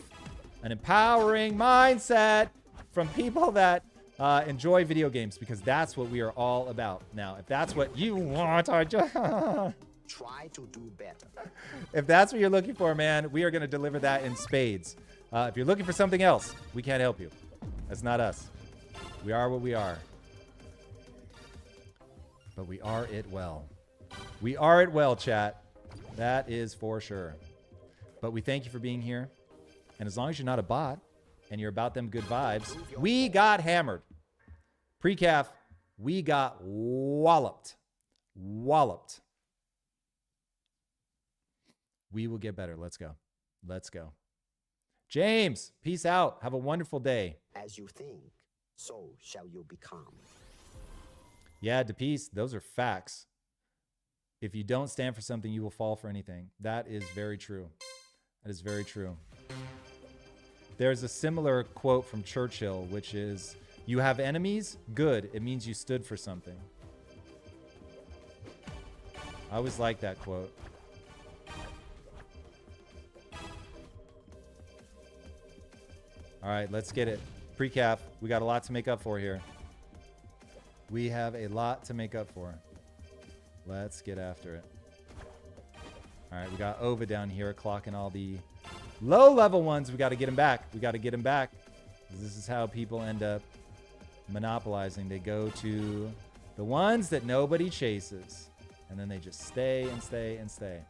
an empowering mindset from people that enjoy video games, because that's what we are all about. Now, if that's what you want, Try to do better. if that's what you're looking for, man, we are going to deliver that in spades. If you're looking for something else, we can't help you. That's not us. We are what we are. But we are it well. We are it well, chat. That is for sure. But we thank you for being here. And as long as you're not a bot and you're about them good vibes, we got hammered. Precaf, we got walloped. Walloped. We will get better. Let's go. Let's go. James, peace out. Have a wonderful day. As you think, so shall you become. Yeah, DePeace, those are facts. If you don't stand for something, you will fall for anything. That is very true. That is very true. There's a similar quote from Churchill, which is, you have enemies? Good. It means you stood for something. I always like that quote. All right, let's get it. Precaf, we got a lot to make up for here. We have a lot to make up for. Let's get after it. All right, we got Ova down here clocking all the low-level ones. We got to get him back. We got to get him back. This is how people end up monopolizing. They go to the ones that nobody chases, and then they just stay and stay and stay.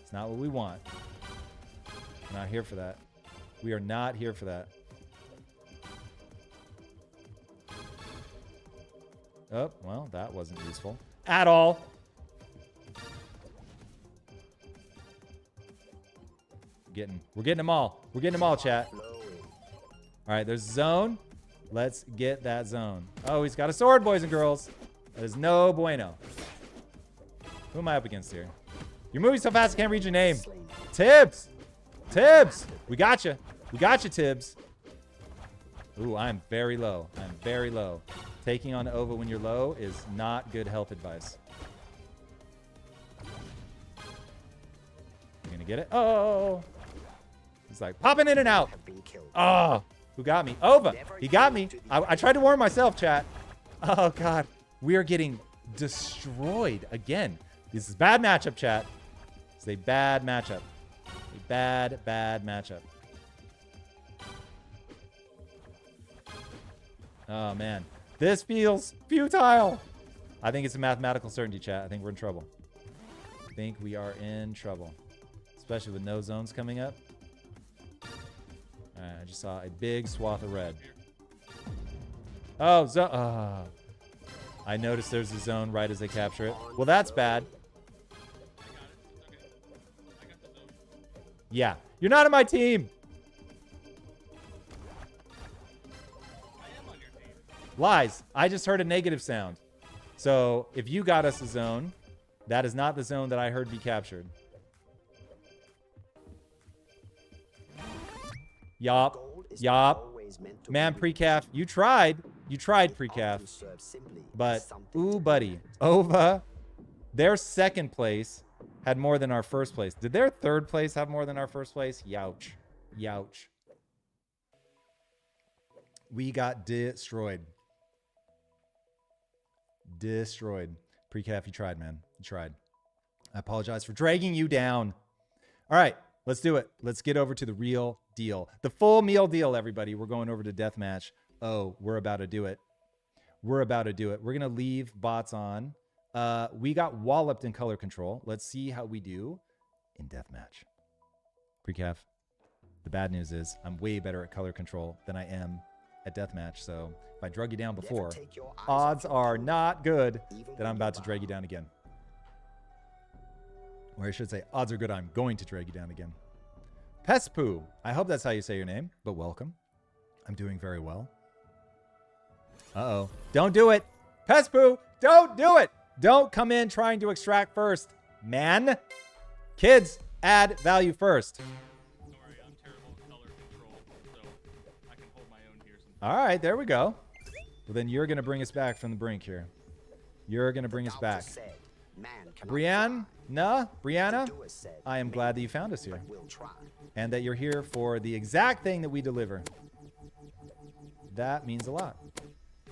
It's not what we want. We're not here for that. We are not here for that. Oh, well, that wasn't useful at all. We're getting them all. We're getting them all, chat. All right, there's a zone. Let's get that zone. Oh, he's got a sword, boys and girls. That is no bueno. Who am I up against here? You're moving so fast I can't read your name. Tibbs. Tibbs. We got you. We got you, Tibbs. Ooh, I'm very low. I'm very low. Taking on Ova when you're low is not good health advice. You're gonna get it? Oh! He's like popping in and out. Oh, who got me? Ova. He got me. I tried to warn myself, chat. Oh, God. We are getting destroyed again. This is bad matchup, chat. It's a bad matchup. A bad, bad matchup. Oh, man. This feels futile. I think it's a mathematical certainty, chat. I think we're in trouble. I think we are in trouble. Especially with no zones coming up. All right, I just saw a big swath of red. Oh, I noticed there's a zone right as they capture it. Well, that's bad. Yeah, you're not on my team. Lies. I just heard a negative sound. So if you got us a zone, that is not the zone that I heard be captured. Yup. Gold is Yup. always meant to Man, be pre-calf, you tried. You tried used. pre-calf. Often serves simply But, as something ooh, to buddy. look at. Ova, their second place had more than our first place. Did their third place have more than our first place? Youch. Youch. We got destroyed. Destroyed. Pre-calf, you tried, man. You tried. I apologize for dragging you down. All right, let's do it. Let's get over to the real deal. The full meal deal, everybody. We're going over to deathmatch. Oh, we're about to do it. We're about to do it. We're going to leave bots on. We got walloped in color control. Let's see how we do in deathmatch. Pre-calf, the bad news is I'm way better at color control than I am at deathmatch. So if I drug you down before, Never take your eyes odds off your are opponent, not good even that when I'm you about to bow. drag you down again. Or I should say, odds are good I'm going to drag you down again. Pespoo, I hope that's how you say your name, but welcome. I'm doing very well. Uh-oh. Don't do it. Pespoo, don't do it. Don't come in trying to extract first, man. Kids, add value first. Sorry, I'm terrible at color control, so I can hold my own here sometimes. All right, there we go. Well, then you're going to bring us back from the brink here. You're going to bring us Doctor back. said, man cannot Brianne, nah, fly. Brianna, The doer said, I am "Maybe, glad that you found us here. but we'll try." And that you're here for the exact thing that we deliver. That means a lot.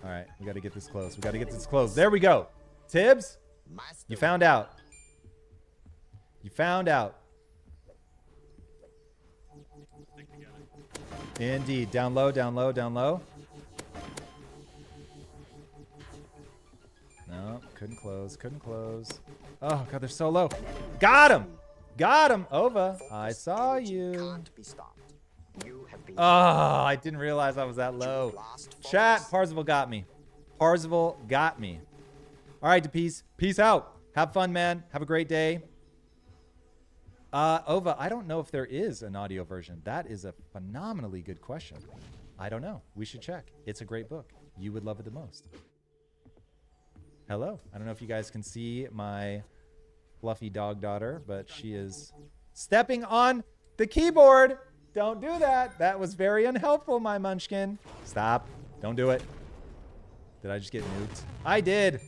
All right, we got to get this close. We got to get this close. There we go. Tibbs, Master you found out. You found out. Stick together. Indeed. Down low, down low, down low. No, couldn't close, couldn't close. Oh, God, they're so low. Got him. Got him. Ova, I focused saw energy you. Can't be stopped. You have been Oh, I didn't realize I was that low. blast Chat, focus. Parzival got me. Parzival got me. All right, DePeace. Peace out. Have fun, man. Have a great day. Ova, I don't know if there is an audio version. That is a phenomenally good question. I don't know. We should check. It's a great book. You would love it the most. Hello. I don't know if you guys can see my fluffy dog daughter, but she is stepping on the keyboard. Don't do that. That was very unhelpful, my munchkin. Stop. Don't do it. Did I just get nuked? I did.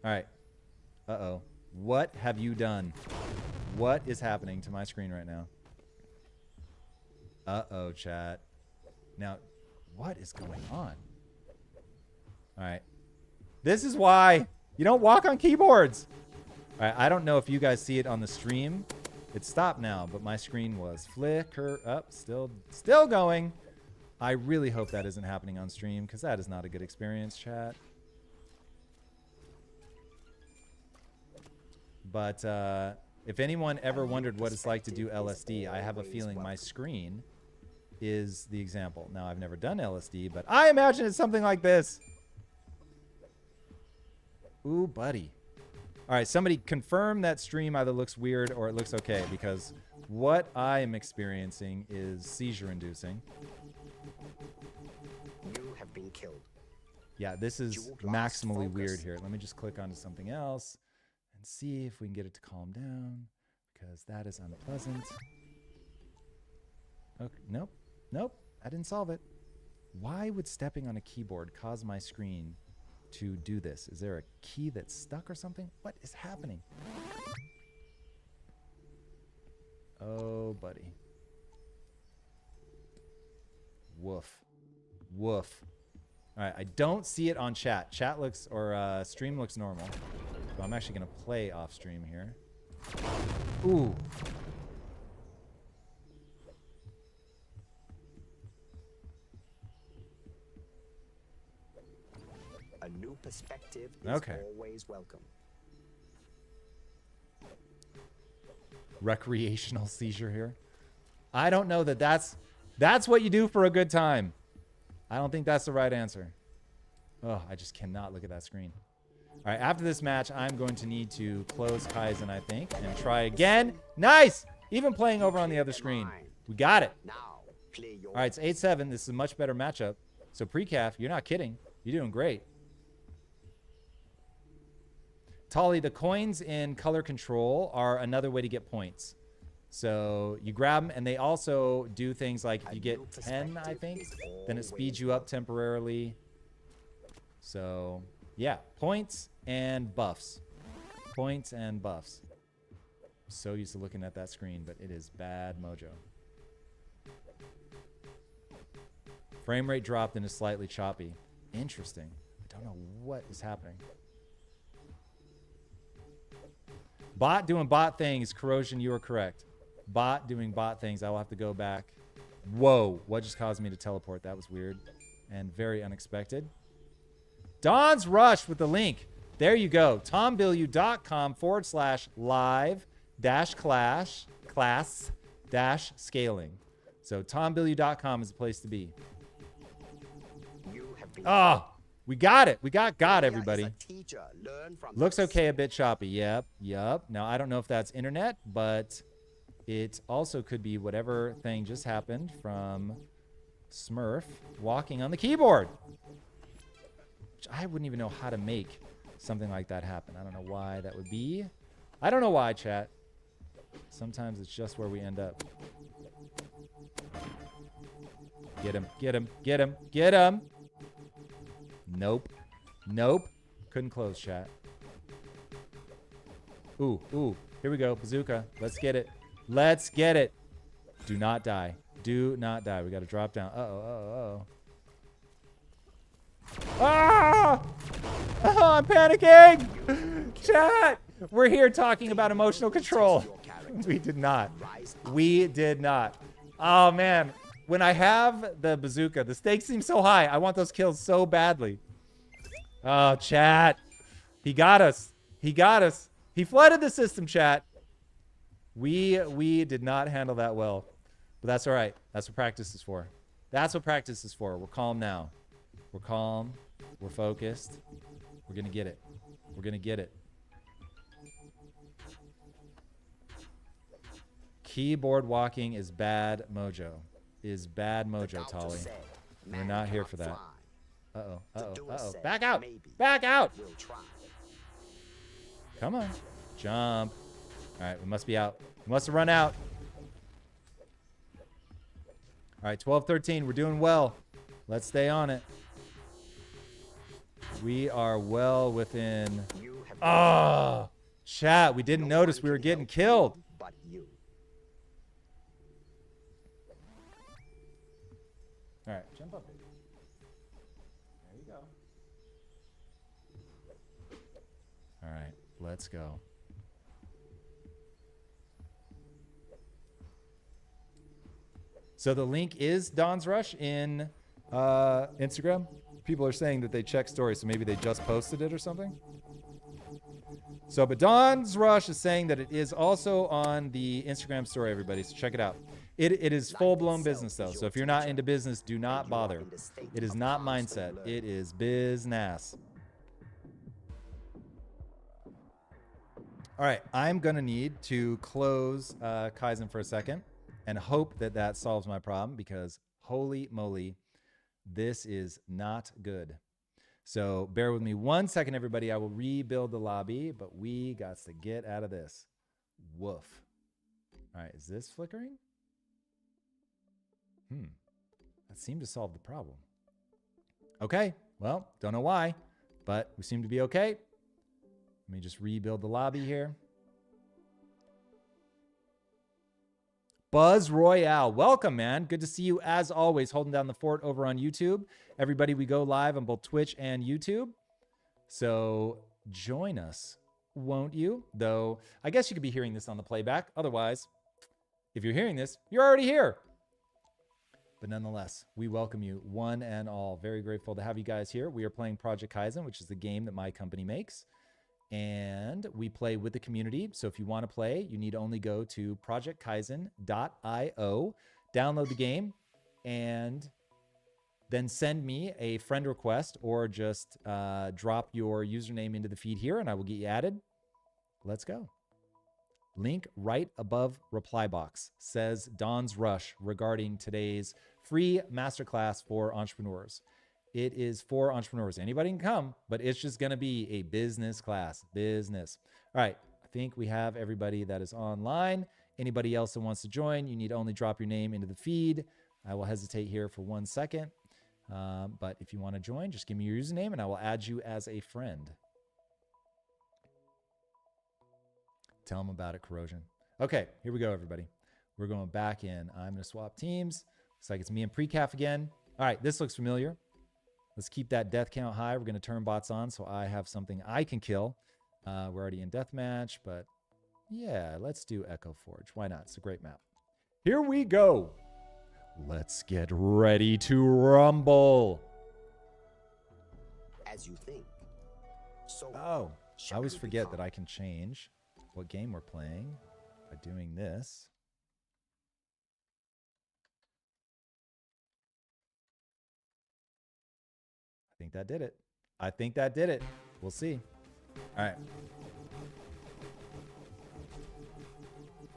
All right. Uh-oh. What have you done? What is happening to my screen right now? Uh-oh, chat. Now, what is going on? All right. This is why you don't walk on keyboards. All right, I don't know if you guys see it on the stream. It stopped now, but my screen was flicker up, still going. I really hope that isn't happening on stream because that is not a good experience, chat. But if anyone ever wondered what it's like to do LSD, I have a feeling my screen is the example. Now, I've never done LSD, but I imagine it's something like this. Ooh, buddy. All right, somebody confirm that stream either looks weird or it looks okay, because what I am experiencing is seizure-inducing. You have been killed. Yeah, this is You lost maximally weird focus. here. Let me just click onto something else and see if we can get it to calm down, because that is unpleasant. Okay, nope, nope, I didn't solve it. Why would stepping on a keyboard cause my screen to do this? Is there a key that's stuck or something? What is happening? Oh, buddy. Woof. Woof. All right, I don't see it on chat. Chat looks, or stream looks normal. So I'm actually going to play off stream here. Ooh. A new perspective is Okay. always welcome. Recreational seizure here. I don't know that that's what you do for a good time. I don't think that's the right answer. Oh, I just cannot look at that screen. All right, after this match, I'm going to need to close Kyzen, I think, and try again. Nice! Even playing over on the other screen. We got it. Now, play your All right, it's 8-7. This is a much better matchup. So, pre-calf, you're not kidding. You're doing great. Tolly, the coins in color control are another way to get points. So you grab them, and they also do things like if you get 10, I think, then it speeds you up temporarily. So, yeah, points and buffs. Points and buffs. I'm so used to looking at that screen, but it is bad mojo. Frame rate dropped and is slightly choppy. Interesting. I don't know what is happening. Bot doing bot things. Corrosion, you are correct. Bot doing bot things. I will have to go back. Whoa. What just caused me to teleport? That was weird and very unexpected. Don's Rush with the link. There you go. tombillieu.com/live-class-scaling. So tombillieu.com is the place to be. Oh, we got it. We got everybody. Looks okay, a bit choppy. Yep. Now, I don't know if that's internet, but it also could be whatever thing just happened from Smurf walking on the keyboard. Which I wouldn't even know how to make something like that happen. I don't know why that would be. I don't know why, chat. Sometimes it's just where we end up. Get him. Nope. Couldn't close, chat. Ooh. Here we go. Bazooka. Let's get it. Do not die. We got to drop down. Uh-oh. Ah! Oh, I'm panicking! Chat! We're here talking about emotional control. We did not. Oh, man. When I have the bazooka, the stakes seem so high. I want those kills so badly. Oh, chat. He got us. He flooded the system, chat. We did not handle that well. But that's all right. That's what practice is for. We're calm now. We're calm. We're focused. We're going to get it. Keyboard walking is bad mojo. Tolly. We're not here for that. Uh-oh. Back out. Come on. Jump. All right, we must be out. We must have run out. All right, 12-13. We're doing well. Let's stay on it. We are well within... Oh, chat. We didn't notice we were getting killed. All right, jump up. There you go. All right, let's go. So the link is Don's Rush in Instagram. People are saying that they check stories, so maybe they just posted it or something. So, but Don's Rush is saying that it is also on the Instagram story, everybody, so check it out. It is full-blown business, though, so if you're not into business, do not bother. It is not mindset. It is business. All right, I'm going to need to close Kyzen for a second and hope that that solves my problem because holy moly, this is not good. So bear with me 1 second, everybody. I will rebuild the lobby, but we got to get out of this. Woof. All right, is this flickering? That seemed to solve the problem. Okay, well, don't know why, but we seem to be okay. Let me just rebuild the lobby here. Buzz Royale, welcome, man. Good to see you as always, holding down the fort over on YouTube. Everybody, we go live on both Twitch and YouTube. So join us, won't you? Though, I guess you could be hearing this on the playback. Otherwise, if you're hearing this, you're already here. But nonetheless, we welcome you one and all. Very grateful to have you guys here. We are playing Project Kyzen, which is the game that my company makes. And we play with the community. So if you want to play, you need only go to projectkyzen.io, download the game, and then send me a friend request or just drop your username into the feed here and I will get you added. Let's go. Link right above reply box says Don's Rush regarding today's free masterclass for entrepreneurs. It is for entrepreneurs. Anybody can come, but it's just going to be a business class. Business. All right. I think we have everybody that is online. Anybody else that wants to join, you need to only drop your name into the feed. I will hesitate here for 1 second. But if you want to join, just give me your username and I will add you as a friend. Tell them about it, Corrosion. Okay, here we go, everybody. We're going back in. I'm going to swap teams. Looks like it's me and Precaf again. All right, this looks familiar. Let's keep that death count high. We're going to turn bots on so I have something I can kill. We're already in deathmatch, but yeah, let's do Echo Forge. Why not? It's a great map. Here we go. Let's get ready to rumble. As you think. So Oh, I shall always you forget become? that I can change what game we're playing by doing this. I think that did it. I think that did it. We'll see. All right.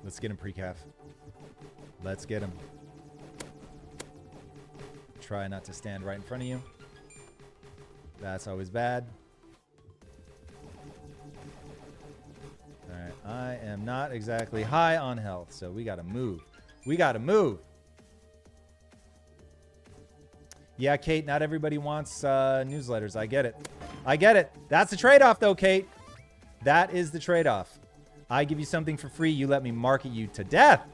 Let's get him pre-calf. Let's get him. Try not to stand right in front of you. That's always bad. All right. I am not exactly high on health, so we got to move. We got to move. Yeah, Kate, not everybody wants newsletters. I get it. I get it. That's the trade-off, though, Kate. That is the trade-off. I give you something for free. You let me market you to death.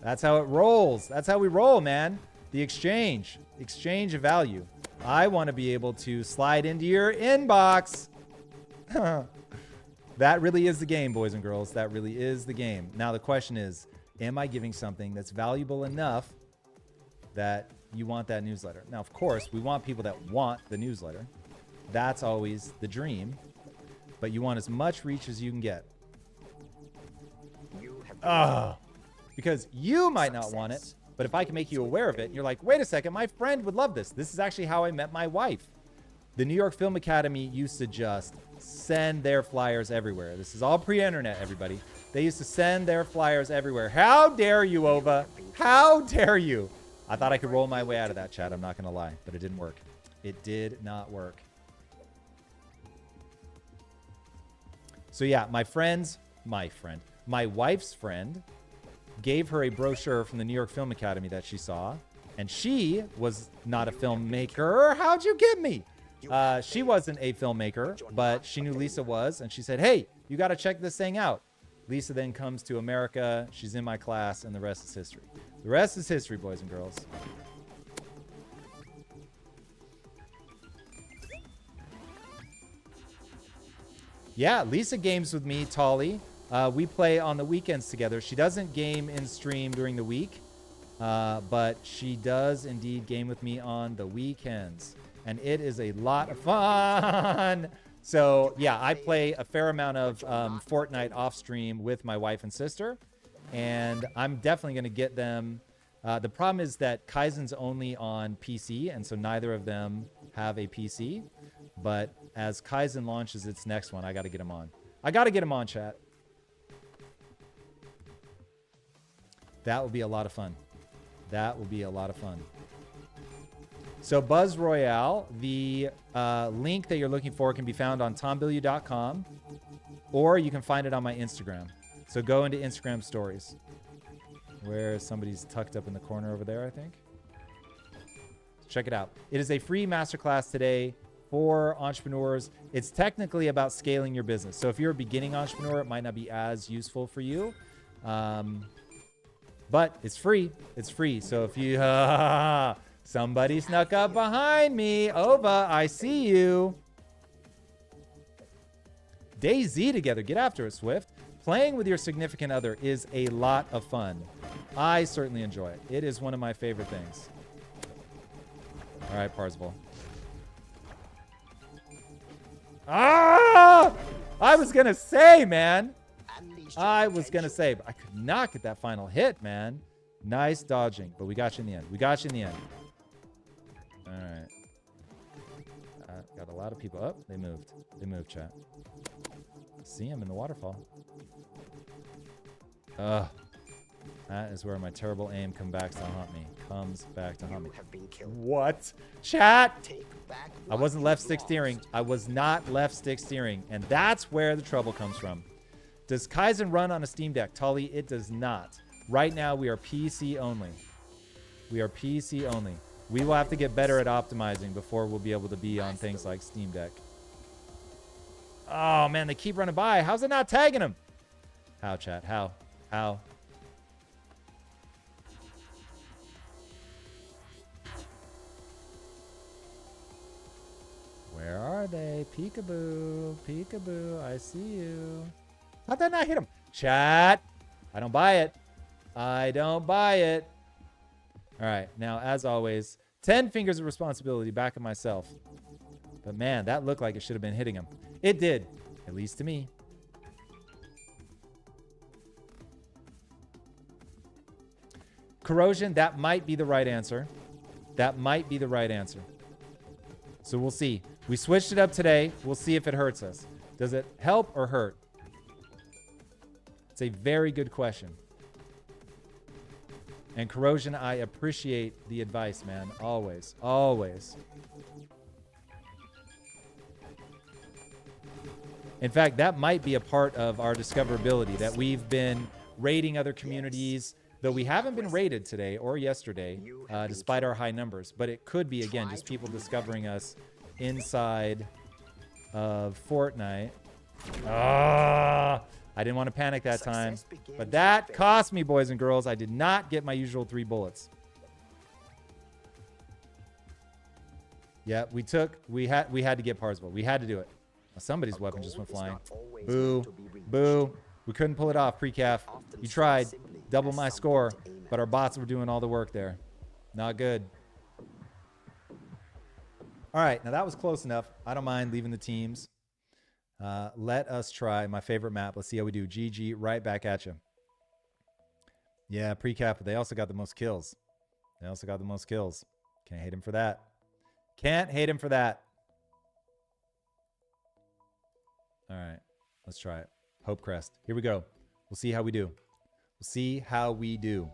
That's how it rolls. That's how we roll, man. The exchange. Exchange of value. I want to be able to slide into your inbox. That really is the game, boys and girls. That really is the game. Now, the question is, am I giving something that's valuable enough that you want that newsletter? Now, of course, we want people that want the newsletter. That's always the dream. But you want as much reach as you can get. You have Because you might not want it, but if I can make you aware of it, and you're like, wait a second, my friend would love this. This is actually how I met my wife. The New York Film Academy used to just send their flyers everywhere. This is all pre-internet, everybody. They used to send their flyers everywhere. How dare you, Ova? How dare you? I thought I could roll my way out of that, chat. I'm not going to lie, but it didn't work. It did not work. So yeah, my wife's friend gave her a brochure from the New York Film Academy that she saw, and she was not a filmmaker. How'd you get me? She wasn't a filmmaker, but she knew Lisa was, and she said, hey, you got to check this thing out. Lisa then comes to America. She's in my class, and the rest is history. The rest is history, boys and girls. Yeah, Lisa games with me, Tolly. We play on the weekends together. She doesn't game in stream during the week, but she does indeed game with me on the weekends. And it is a lot of fun. So, yeah, I play a fair amount of Fortnite off stream with my wife and sister. And I'm definitely going to get them. The problem is that Kyzen's only on PC, and so neither of them have a PC. But as Kyzen launches its next one, I got to get him on. I got to get him on, chat. That will be a lot of fun. That will be a lot of fun. So Buzz Royale, the link that you're looking for can be found on tombillieu.com, or you can find it on my Instagram. So go into Instagram stories, where somebody's tucked up in the corner over there, I think. Check it out. It is a free masterclass today for entrepreneurs. It's technically about scaling your business. So if you're a beginning entrepreneur, it might not be as useful for you. But it's free. It's free. So if you... somebody snuck up behind me. Ova, I see you. DayZ together. Get after it, Swift. Playing with your significant other is a lot of fun. I certainly enjoy it. It is one of my favorite things. All right, Parzival. Ah! I was going to say, man. I was going to say, but I could not get that final hit, man. Nice dodging, but we got you in the end. We got you in the end. All right. Got a lot of people. Oh, they moved. They moved, chat. See him in the waterfall. That is where my terrible aim comes back to haunt me. Comes back to haunt me. You have been killed. What? Chat! Take back I what wasn't you left stick lost. steering. I was not left stick steering. And that's where the trouble comes from. Does Kyzen run on a Steam Deck? Tully, it does not. Right now, we are PC only. We are PC only. We will have to get better at optimizing before we'll be able to be on things like Steam Deck. Oh, man, they keep running by. How's it not tagging them? How, chat? How? How? Where are they? Peekaboo. Peekaboo. I see you. How'd that not hit him? Chat. I don't buy it. I don't buy it. All right. Now, as always, 10 fingers of responsibility back of myself. But man, that looked like it should have been hitting him. It did. At least to me. Corrosion, that might be the right answer. That might be the right answer. So we'll see. We switched it up today. We'll see if it hurts us. Does it help or hurt? It's a very good question. And Corrosion, I appreciate the advice, man. Always. Always. In fact, that might be a part of our discoverability, that we've been raiding other communities, though we haven't been raided today or yesterday, despite our high numbers. But it could be, again, just people discovering us inside of Fortnite. Ah, I didn't want to panic that time. But that cost me, boys and girls. I did not get my usual 3 bullets. Yeah, we had to get Parzival. We had to do it. Somebody's weapon just went flying. Boo. Boo. We couldn't pull it off, pre-calf. You tried. Double my score. But our bots were doing all the work there. Not good. All right. Now, that was close enough. I don't mind leaving the teams. Let us try my favorite map. Let's see how we do. GG, right back at you. Yeah, pre-calf, but they also got the most kills. They also got the most kills. Can't hate him for that. Can't hate him for that. All right, let's try it. Hope Crest. Here we go. We'll see how we do. We'll see how we do.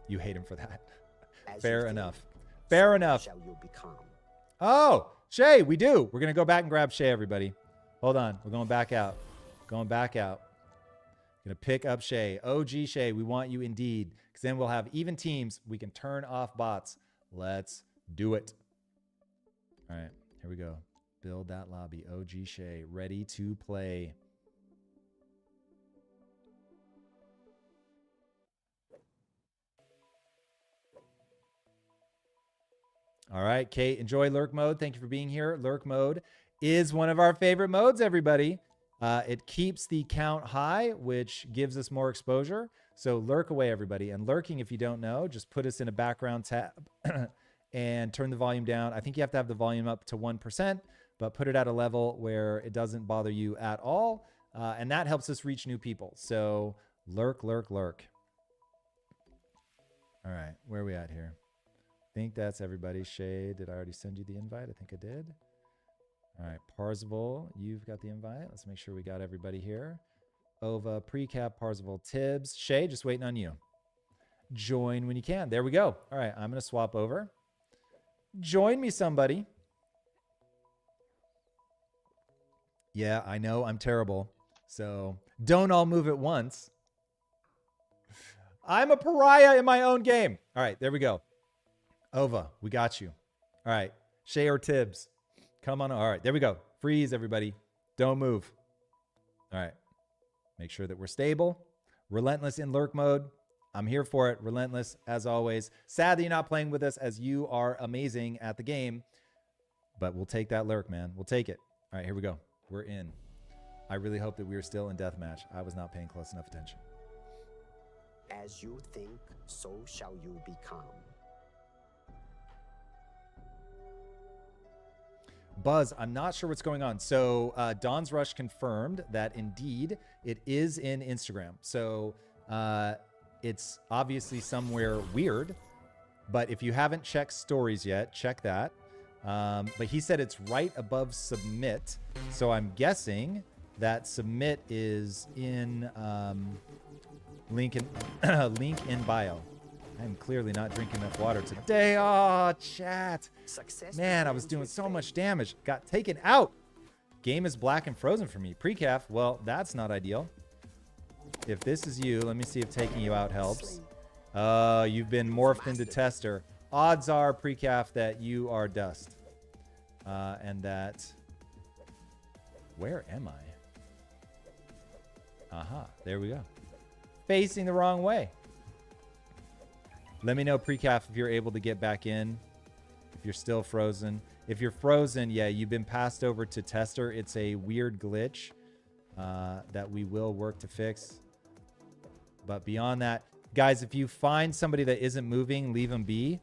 You hate him for that. Fair enough. Fair enough. Shall you become? Oh, Shay, we do. We're going to go back and grab Shay, everybody. Hold on. We're going back out. Going back out. Going to pick up Shay. OG Shay, we want you indeed. Because then we'll have even teams. We can turn off bots. Let's do it. All right, here we go. Build that lobby. OG Shay, ready to play. All right, Kate, enjoy lurk mode. Thank you for being here. Lurk mode is one of our favorite modes, everybody. It keeps the count high, which gives us more exposure. So lurk away, everybody. And lurking, if you don't know, just put us in a background tab and turn the volume down. I think you have to have the volume up to 1%. But put it at a level where it doesn't bother you at all. And that helps us reach new people. So lurk, lurk, lurk. All right, where are we at here? I think that's everybody. Shay, did I already send you the invite? I think I did. All right, Parzival, you've got the invite. Let's make sure we got everybody here. Ova, Precap, Parzival, Tibbs. Shay, just waiting on you. Join when you can. There we go. All right, I'm going to swap over. Join me, somebody. Yeah, I know I'm terrible. So don't all move at once. I'm a pariah in my own game. All right, there we go. Ova, we got you. All right, Shay or Tibbs. Come on. All right, there we go. Freeze, everybody. Don't move. All right. Make sure that we're stable. Relentless in lurk mode. I'm here for it. Relentless, as always. Sad that you're not playing with us, as you are amazing at the game. But we'll take that lurk, man. We'll take it. All right, here we go. We're in. I really hope that we are still in deathmatch. I was not paying close enough attention. As you think, so shall you become. Buzz, I'm not sure what's going on. So Dawn's Rush confirmed that indeed it is in Instagram. So it's obviously somewhere weird. But if you haven't checked stories yet, check that. But he said it's right above submit. So I'm guessing That submit is in link in link in bio. I'm clearly not drinking enough water today. Oh, chat. Success Man, I was begins doing with so faith. much damage. Got taken out. Game is black and frozen for me. Precaf, well, that's not ideal. If this is you, let me see if taking you out helps. You've been morphed into tester. Odds are, Precaf, that you are dust. And that... Where am I? Aha, there we go. Facing the wrong way. Let me know, Precaf, if you're able to get back in. If you're still frozen. If you're frozen, yeah, you've been passed over to tester. It's a weird glitch that we will work to fix. But beyond that, guys, if you find somebody that isn't moving, leave them be.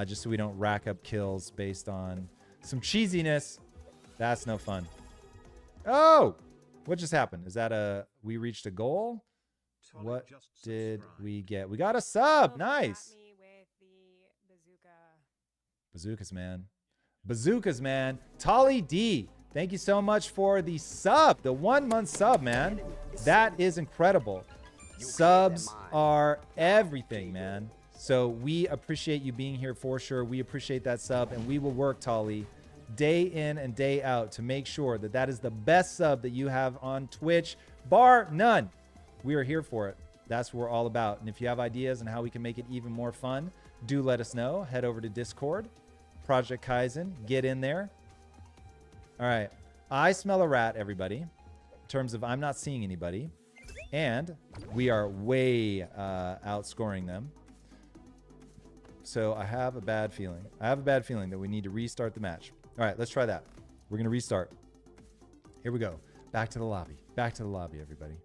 Just so we don't rack up kills based on some cheesiness. That's no fun. Oh! What just happened? Is that we reached a goal? What did we get? We got a sub. Nice. Bazookas, man. Bazookas, man. Tolly D, thank you so much for the sub. The 1 month sub, man. That is incredible. Subs are everything, man. So we appreciate you being here for sure. We appreciate that sub, and we will work, Tolly, day in and day out to make sure that that is the best sub that you have on Twitch, bar none. We are here for it. That's what we're all about. And if you have ideas on how we can make it even more fun, do let us know. Head over to Discord, Project Kyzen, get in there. All right. I smell a rat, everybody, in terms of I'm not seeing anybody. And we are way outscoring them. So I have a bad feeling. I have a bad feeling that we need to restart the match. All right, let's try that. We're going to restart. Here we go. Back to the lobby. Back to the lobby, everybody.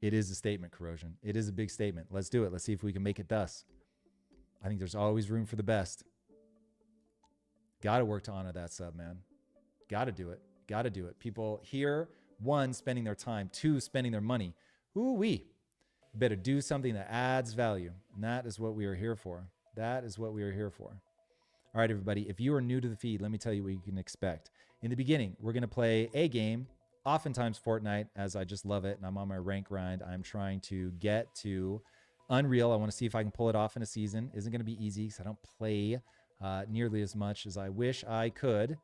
It is a statement, Corrosion. It is a big statement. Let's do it. Let's see if we can make it thus. I think there's always room for the best. Got to work to honor that sub, man. Got to do it. Got to do it. People here, one, spending their time. Two, spending their money. Ooh-wee. Better do something that adds value. And that is what we are here for. That is what we are here for. All right, everybody. If you are new to the feed, let me tell you what you can expect. In the beginning, we're going to play a game, oftentimes Fortnite, as I just love it, and I'm on my rank grind. I'm trying to get to Unreal. I want to see if I can pull it off in a season. Isn't going to be easy because I don't play nearly as much as I wish I could.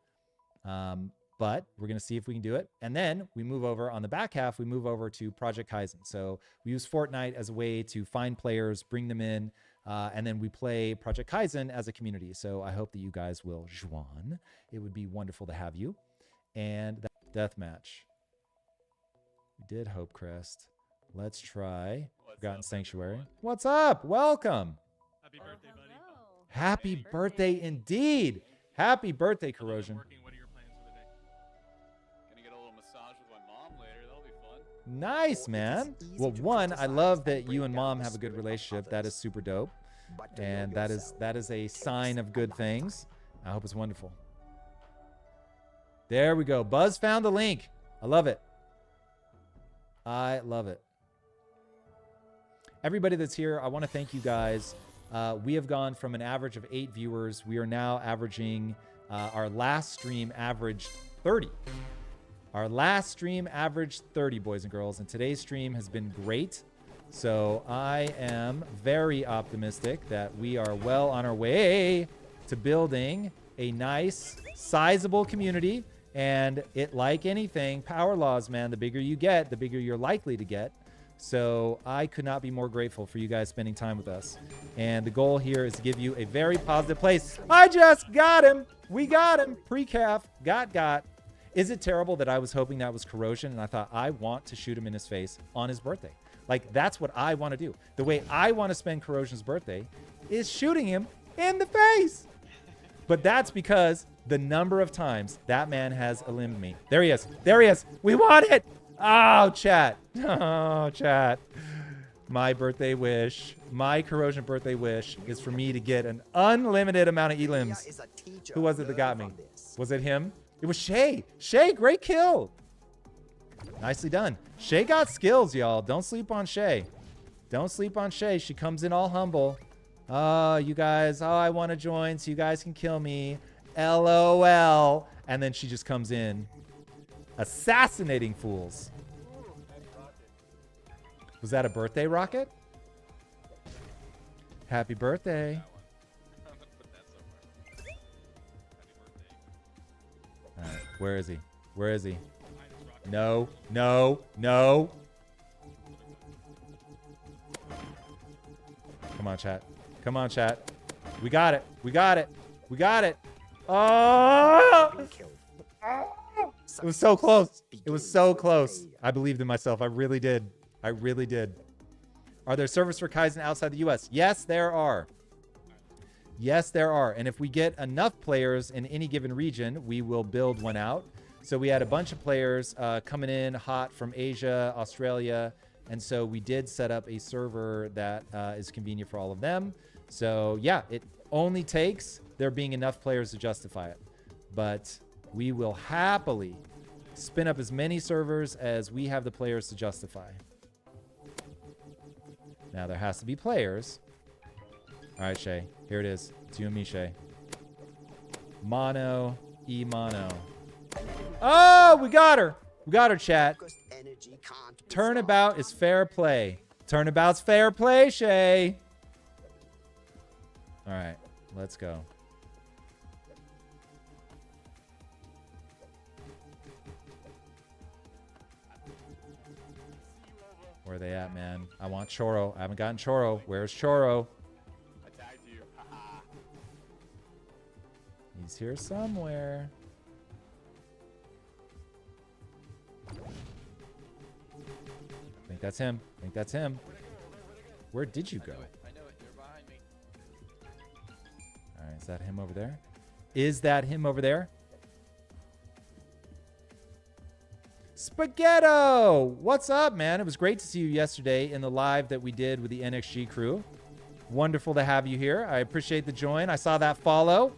But we're going to see if we can do it. And then we move over on the back half, we move over to Project Kyzen. So we use Fortnite as a way to find players, bring them in, and then we play Project Kyzen as a community. So I hope that you guys will join. It would be wonderful to have you. And that deathmatch. We did Hope Crest. Let's try Forgotten Sanctuary. What's up? Welcome. Happy birthday, buddy. Happy birthday indeed. Happy birthday, Corrosion. What are your plans for the day? Gonna get a little massage with my mom later. That'll be fun. Nice, man. Well, one, I love that you and mom have a good relationship. That is super dope. And that is a sign of good things. I hope it's wonderful. There we go. Buzz found the link. I love it. I love it. Everybody that's here, I want to thank you guys. We have gone from an average of 8 viewers. We are now averaging, our last stream averaged 30. Our last stream averaged 30, boys and girls, and today's stream has been great. So I am very optimistic that we are well on our way to building a nice, sizable community. And it, like anything, power laws, man, the bigger you get, the bigger you're likely to get. So I could not be more grateful for you guys spending time with us. And the goal here is to give you a very positive place. I just got him. We got him. Pre-calf. Got. Is it terrible that I was hoping that was Corrosion and I thought I want to shoot him in his face on his birthday? Like, that's what I want to do. The way I want to spend Corrosion's birthday is shooting him in the face. But that's because the number of times that man has eliminated me. There he is. There he is. We want it. Oh, chat. Oh, chat. My birthday wish, my Corrosion birthday wish is for me to get an unlimited amount of elims. Who was it that got me? Was it him? It was Shay. Shay, great kill. Nicely done. Shay got skills, y'all. Don't sleep on Shay. Don't sleep on Shay. She comes in all humble. Oh, you guys. Oh, I want to join so you guys can kill me. LOL. And then she just comes in. Assassinating fools. Was that a birthday rocket? Happy birthday. Put that somewhere. Happy birthday. All right. Where is he? Where is he? No. No. No. Come on, chat. Come on, chat. We got it. We got it. We got it. Oh! Been killed. It was so close. It was Begins so with close. failure. I believed in myself. I really did. I really did. Are there servers for Kyzen outside the US? Yes, there are. Yes, there are. And if we get enough players in any given region, we will build one out. So we had a bunch of players coming in hot from Asia, Australia. And so we did set up a server that is convenient for all of them. So yeah, it only takes there being enough players to justify it. But we will happily spin up as many servers as we have the players to justify. Now there has to be players. All right, Shay. Here it is. It's you and me, Shay. Mono, mono. Oh, we got her. We got her, chat. Focused energy can't be Turnabout is fair play. Turnabout's fair play, Shay. All right, let's go. Where are they at, man? I want Choro. I haven't gotten Choro. Where's Choro? I tagged you. Haha. He's here somewhere. I think that's him. I think that's him. Where did you go? I know it. You're behind me. All right, is that him over there? Is that him over there? Spaghetto! What's up, man? It was great to see you yesterday in the live that we did with the NXG crew. Wonderful to have you here. I appreciate the join. I saw that follow.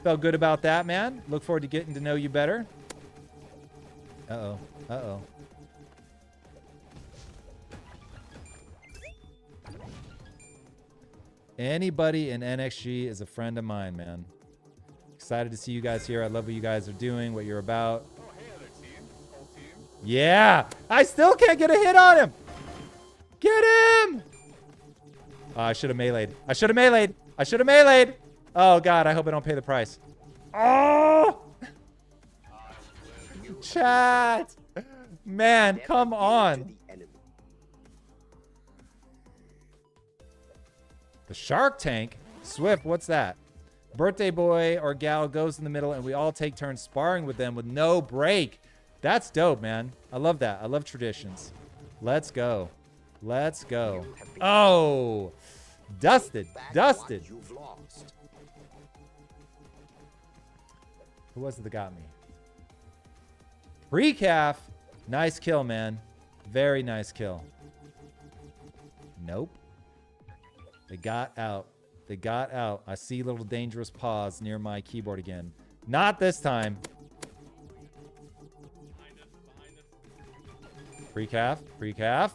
Felt good about that, man. Look forward to getting to know you better. Uh-oh. Uh-oh. Anybody in NXG is a friend of mine, man. Excited to see you guys here. I love what you guys are doing, what you're about. Oh, hey, other team. Whole team. Yeah. I still can't get a hit on him. Get him. Oh, I should have meleeed. I should have meleeed. I should have meleeed. Oh, God. I hope I don't pay the price. Oh. Chat. Man, never come yield on. to the enemy. The Shark Tank? Swift, what's that? Birthday boy or gal goes in the middle and we all take turns sparring with them with no break. That's dope, man. I love that. I love traditions. Let's go. Let's go. You have been Oh, dusted. back Dusted. what you've lost. Who was it that got me? Pre-calf. Nice kill, man. Very nice kill. Nope. They got out. They got out. I see little dangerous paws near my keyboard again. Not this time. Behind us. Pre-calf. Pre-calf.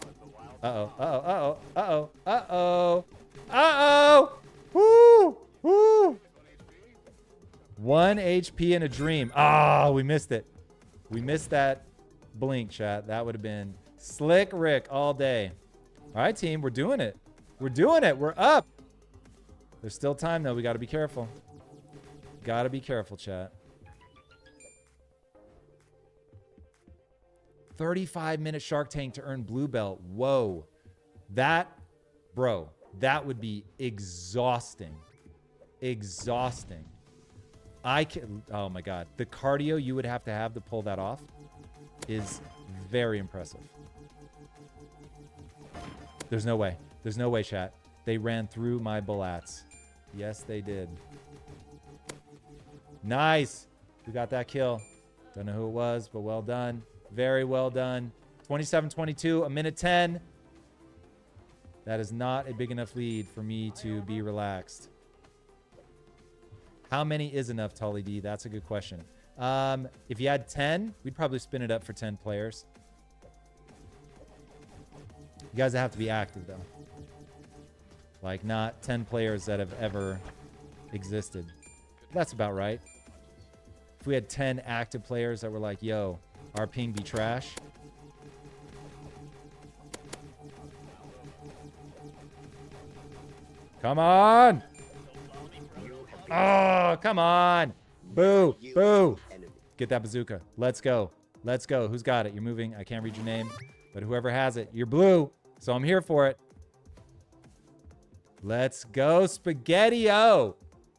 Uh-oh. Uh-oh. Uh-oh. Uh-oh. Uh-oh. Uh-oh. Woo. Woo. 1 HP in a dream. Ah, we missed it. We missed that blink, chat. That would have been Slick Rick all day. All right, team. We're doing it. We're doing it. We're up. There's still time, though. We got to be careful. Got to be careful, chat. 35-minute Shark Tank to earn blue belt. Whoa. That, bro, that would be exhausting. Exhausting. I can, oh my God. The cardio you would have to pull that off is very impressive. There's no way. There's no way, chat. They ran through my bullets. Yes, they did. Nice. We got that kill. Don't know who it was, but well done. Very well done. 27-22, a minute 10. That is not a big enough lead for me to be relaxed. How many is enough, Tully D? That's a good question. If you had 10, we'd probably spin it up for 10 players. You guys have to be active, though. Like not 10 players that have ever existed. That's about right. If we had 10 active players that were like, yo, our ping be trash. Come on. Oh, come on. Boo. Boo. Get that bazooka. Let's go. Let's go. Who's got it? You're moving. I can't read your name. But whoever has it, you're blue. So I'm here for it. Let's go, Spaghetti-O.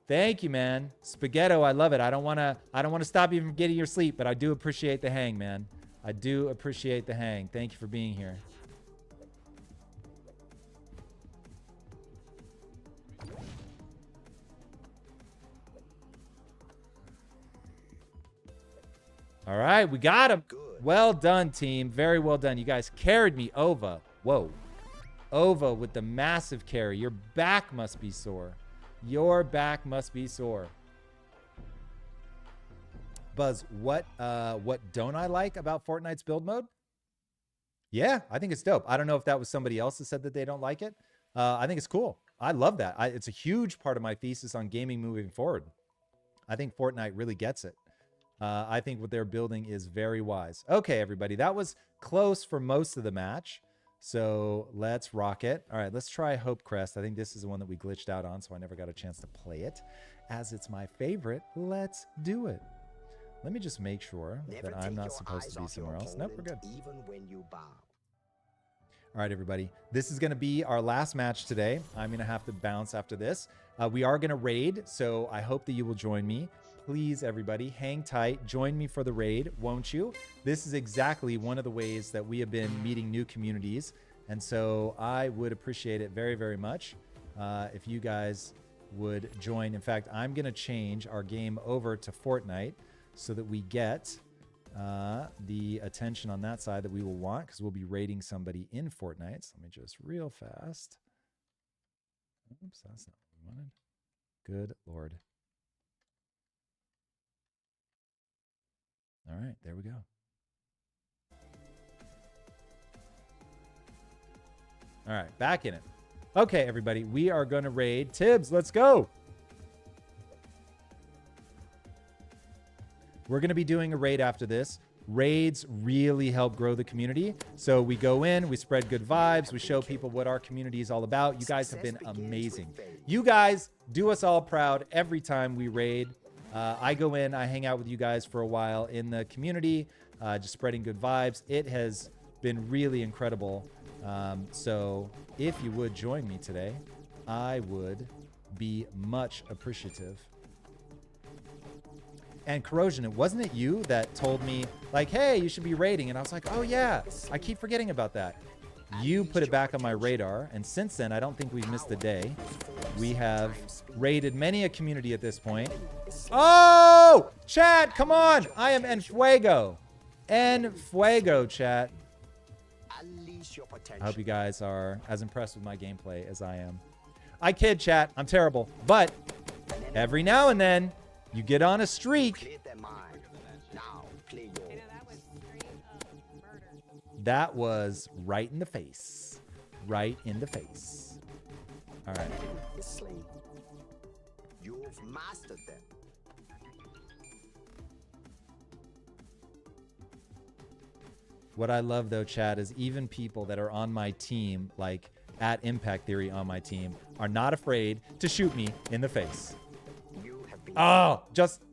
Thank you, man. Spaghetto, I love it. I don't want to stop you from getting your sleep, but I do appreciate the hang, man. I do appreciate the hang. Thank you for being here. All right, we got him. Good. Well done, team. Very well done. You guys carried me over. Whoa. Ova with the massive carry. Your back must be sore. Your back must be sore. Buzz, what don't I like about Fortnite's build mode? Yeah, I think it's dope. I don't know if that was somebody else that said that they don't like it. I think it's cool. I love that. It's a huge part of my thesis on gaming moving forward. I think Fortnite really gets it. I think what they're building is very wise. Okay, everybody, that was close for most of the match. So let's rock it. All right, let's try Hope Crest. I think this is the one that we glitched out on, so I never got a chance to play it. As it's my favorite, let's do it. Let me just make sure that I'm not supposed to be somewhere else. Nope, we're good. Even when you bow. All right, everybody. This is going to be our last match today. I'm going to have to bounce after this. We are going to raid, so I hope that you will join me. Please, everybody, hang tight. Join me for the raid, won't you? This is exactly one of the ways that we have been meeting new communities. And so I would appreciate it very, very much if you guys would join. In fact, I'm going to change our game over to Fortnite so that we get the attention on that side that we will want, because we'll be raiding somebody in Fortnite. So let me just real fast. Oops, that's not what we wanted. Good Lord. All right, there we go. All right, back in it. Okay, everybody, we are going to raid Tibbs. Let's go. We're going to be doing a raid after this. Raids really help grow the community. So we go in, we spread good vibes, we show people what our community is all about. You guys have been amazing. You guys do us all proud every time we raid. I go in, I hang out with you guys for a while in the community, just spreading good vibes. It has been really incredible. So if you would join me today, I would be much appreciative. And Corrosion, wasn't it you that told me, like, hey, you should be raiding? And I was like, oh, yeah, I keep forgetting about that. You put it back on my radar. And since then, I don't think we've missed a day. We have raided many a community at this point. Oh, chat, come on. I am En Fuego. En Fuego, chat. I hope you guys are as impressed with my gameplay as I am. I kid, chat. I'm terrible. But every now and then, you get on a streak. That was right in the face. Right in the face. All right. You've mastered them. What I love, though, Chad, is even people that are on my team, like at Impact Theory on my team, are not afraid to shoot me in the face. Oh,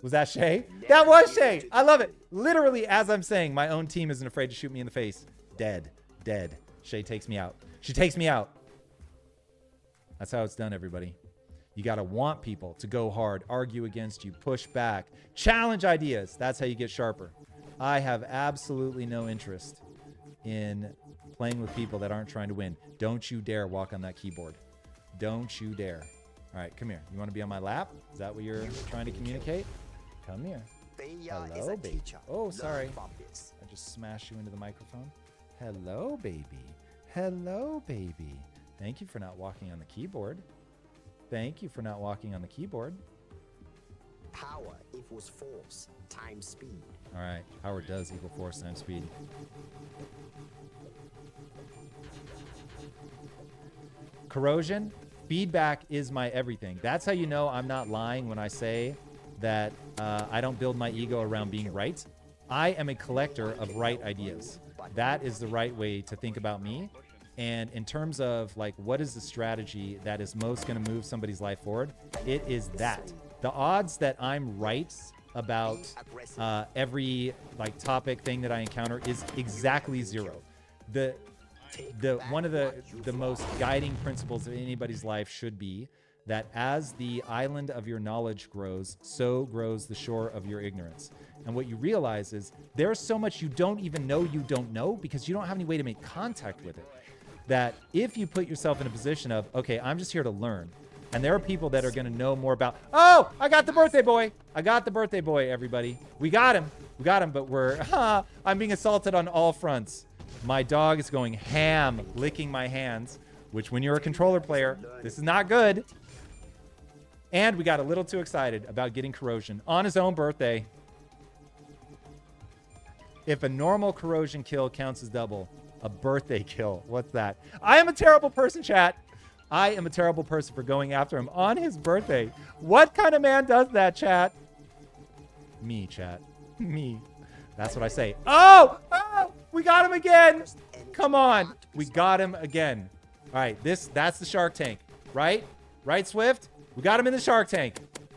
was that Shay? That was Shay. I love it. Literally, as I'm saying, my own team isn't afraid to shoot me in the face. Dead. Shay takes me out. She takes me out. That's how it's done, everybody. You got to want people to go hard, argue against you, push back, challenge ideas. That's how you get sharper. I have absolutely no interest in playing with people that aren't trying to win. Don't you dare walk on that keyboard. Don't you dare. All right, come here. You want to be on my lap? Is that what you're trying to communicate? Come here. Hello, baby. Oh, sorry. I just smashed you into the microphone. Hello, baby. Hello, baby. Thank you for not walking on the keyboard. Thank you for not walking on the keyboard. Power equals force times speed. All right, power does equal force times speed. Corrosion, Feedback is my everything. That's how you know I'm not lying when I say that I don't build my ego around being right. I am a collector of right ideas. That is the right way to think about me. And in terms of like, what is the strategy that is most going to move somebody's life forward? It is that. The odds that I'm right about every like topic thing that I encounter is exactly zero. The one of the most guiding principles of anybody's life should be that as the island of your knowledge grows, so grows the shore of your ignorance. And what you realize is there's so much you don't even know you don't know because you don't have any way to make contact with it. That if you put yourself in a position of, okay, I'm just here to learn, and there are people that are going to know more about, oh, I got the birthday boy. I got the birthday boy, everybody. We got him, but I'm being assaulted on all fronts. My dog is going ham, licking my hands, which when you're a controller player, this is not good. And we got a little too excited about getting corrosion on his own birthday. If a normal corrosion kill counts as double, a birthday kill, what's that? I am a terrible person, chat. I am a terrible person for going after him on his birthday. What kind of man does that, chat? Me, chat. Me. That's what I say. Oh! We got him again. Come on. We got him again. All right, that's the Shark Tank, right? Right, Swift? We got him in the Shark Tank.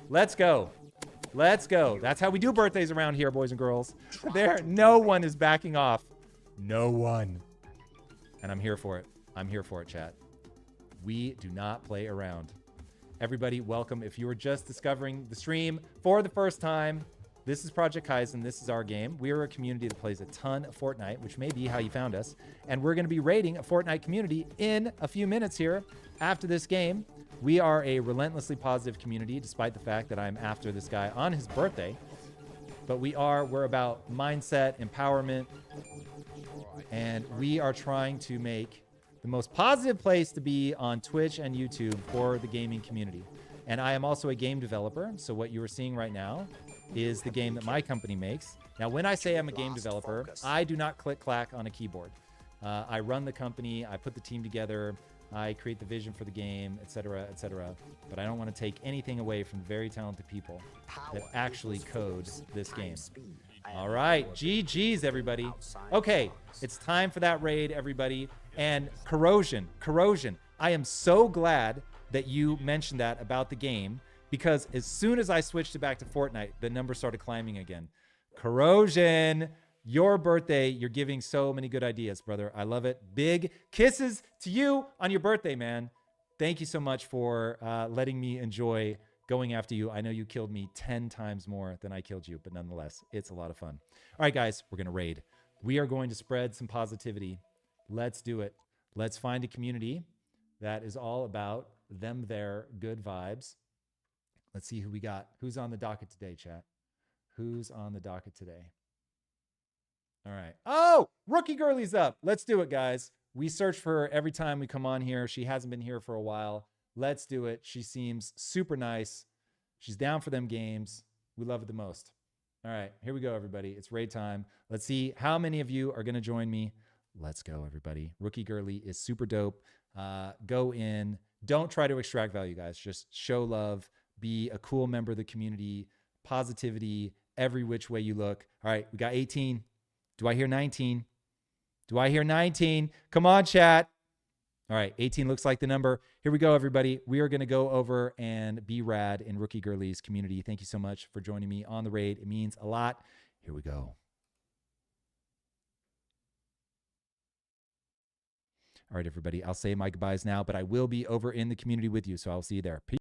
Let's go. Let's go. That's how we do birthdays around here, boys and girls. No one is backing off. No one. And I'm here for it. I'm here for it, chat. We do not play around. Everybody, welcome. If you were just discovering the stream for the first time, this is Project Kyzen. This is our game. We are a community that plays a ton of Fortnite, which may be how you found us. And we're going to be raiding a Fortnite community in a few minutes here after this game. We are a relentlessly positive community, despite the fact that I'm after this guy on his birthday. But we're about mindset, empowerment, and we are trying to make the most positive place to be on Twitch and YouTube for the gaming community. And I am also a game developer. So what you are seeing right now is the game that my company makes. Now, when I say I'm a game developer, I do not click-clack on a keyboard. I run the company, I put the team together, I create the vision for the game, etc., etc. But I don't want to take anything away from the very talented people that actually code this game. All right, GG's, everybody. Okay, it's time for that raid, everybody. And corrosion. I am so glad that you mentioned that about the game, because as soon as I switched it back to Fortnite, the numbers started climbing again. Corrosion, your birthday, you're giving so many good ideas, brother. I love it. Big kisses to you on your birthday, man. Thank you so much for letting me enjoy going after you. I know you killed me 10 times more than I killed you, but nonetheless, it's a lot of fun. All right, guys, we're going to raid. We are going to spread some positivity. Let's do it. Let's find a community that is all about them, their good vibes. Let's see who we got. Who's on the docket today, chat? Who's on the docket today? All right. Oh, Rookie Girlie's up. Let's do it, guys. We search for her every time we come on here. She hasn't been here for a while. Let's do it. She seems super nice. She's down for them games. We love it the most. All right, here we go, everybody. It's raid time. Let's see how many of you are going to join me. Let's go, everybody. Rookie Girlie is super dope. Go in. Don't try to extract value, guys. Just show love. Be a cool member of the community. Positivity every which way you look. All right, we got 18. Do I hear 19? Do I hear 19? Come on, chat. All right, 18 looks like the number. Here we go, everybody. We are going to go over and be rad in Rookie Girlie's community. Thank you so much for joining me on the raid. It means a lot. Here we go. All right, everybody. I'll say my goodbyes now, but I will be over in the community with you, so I'll see you there. Peace.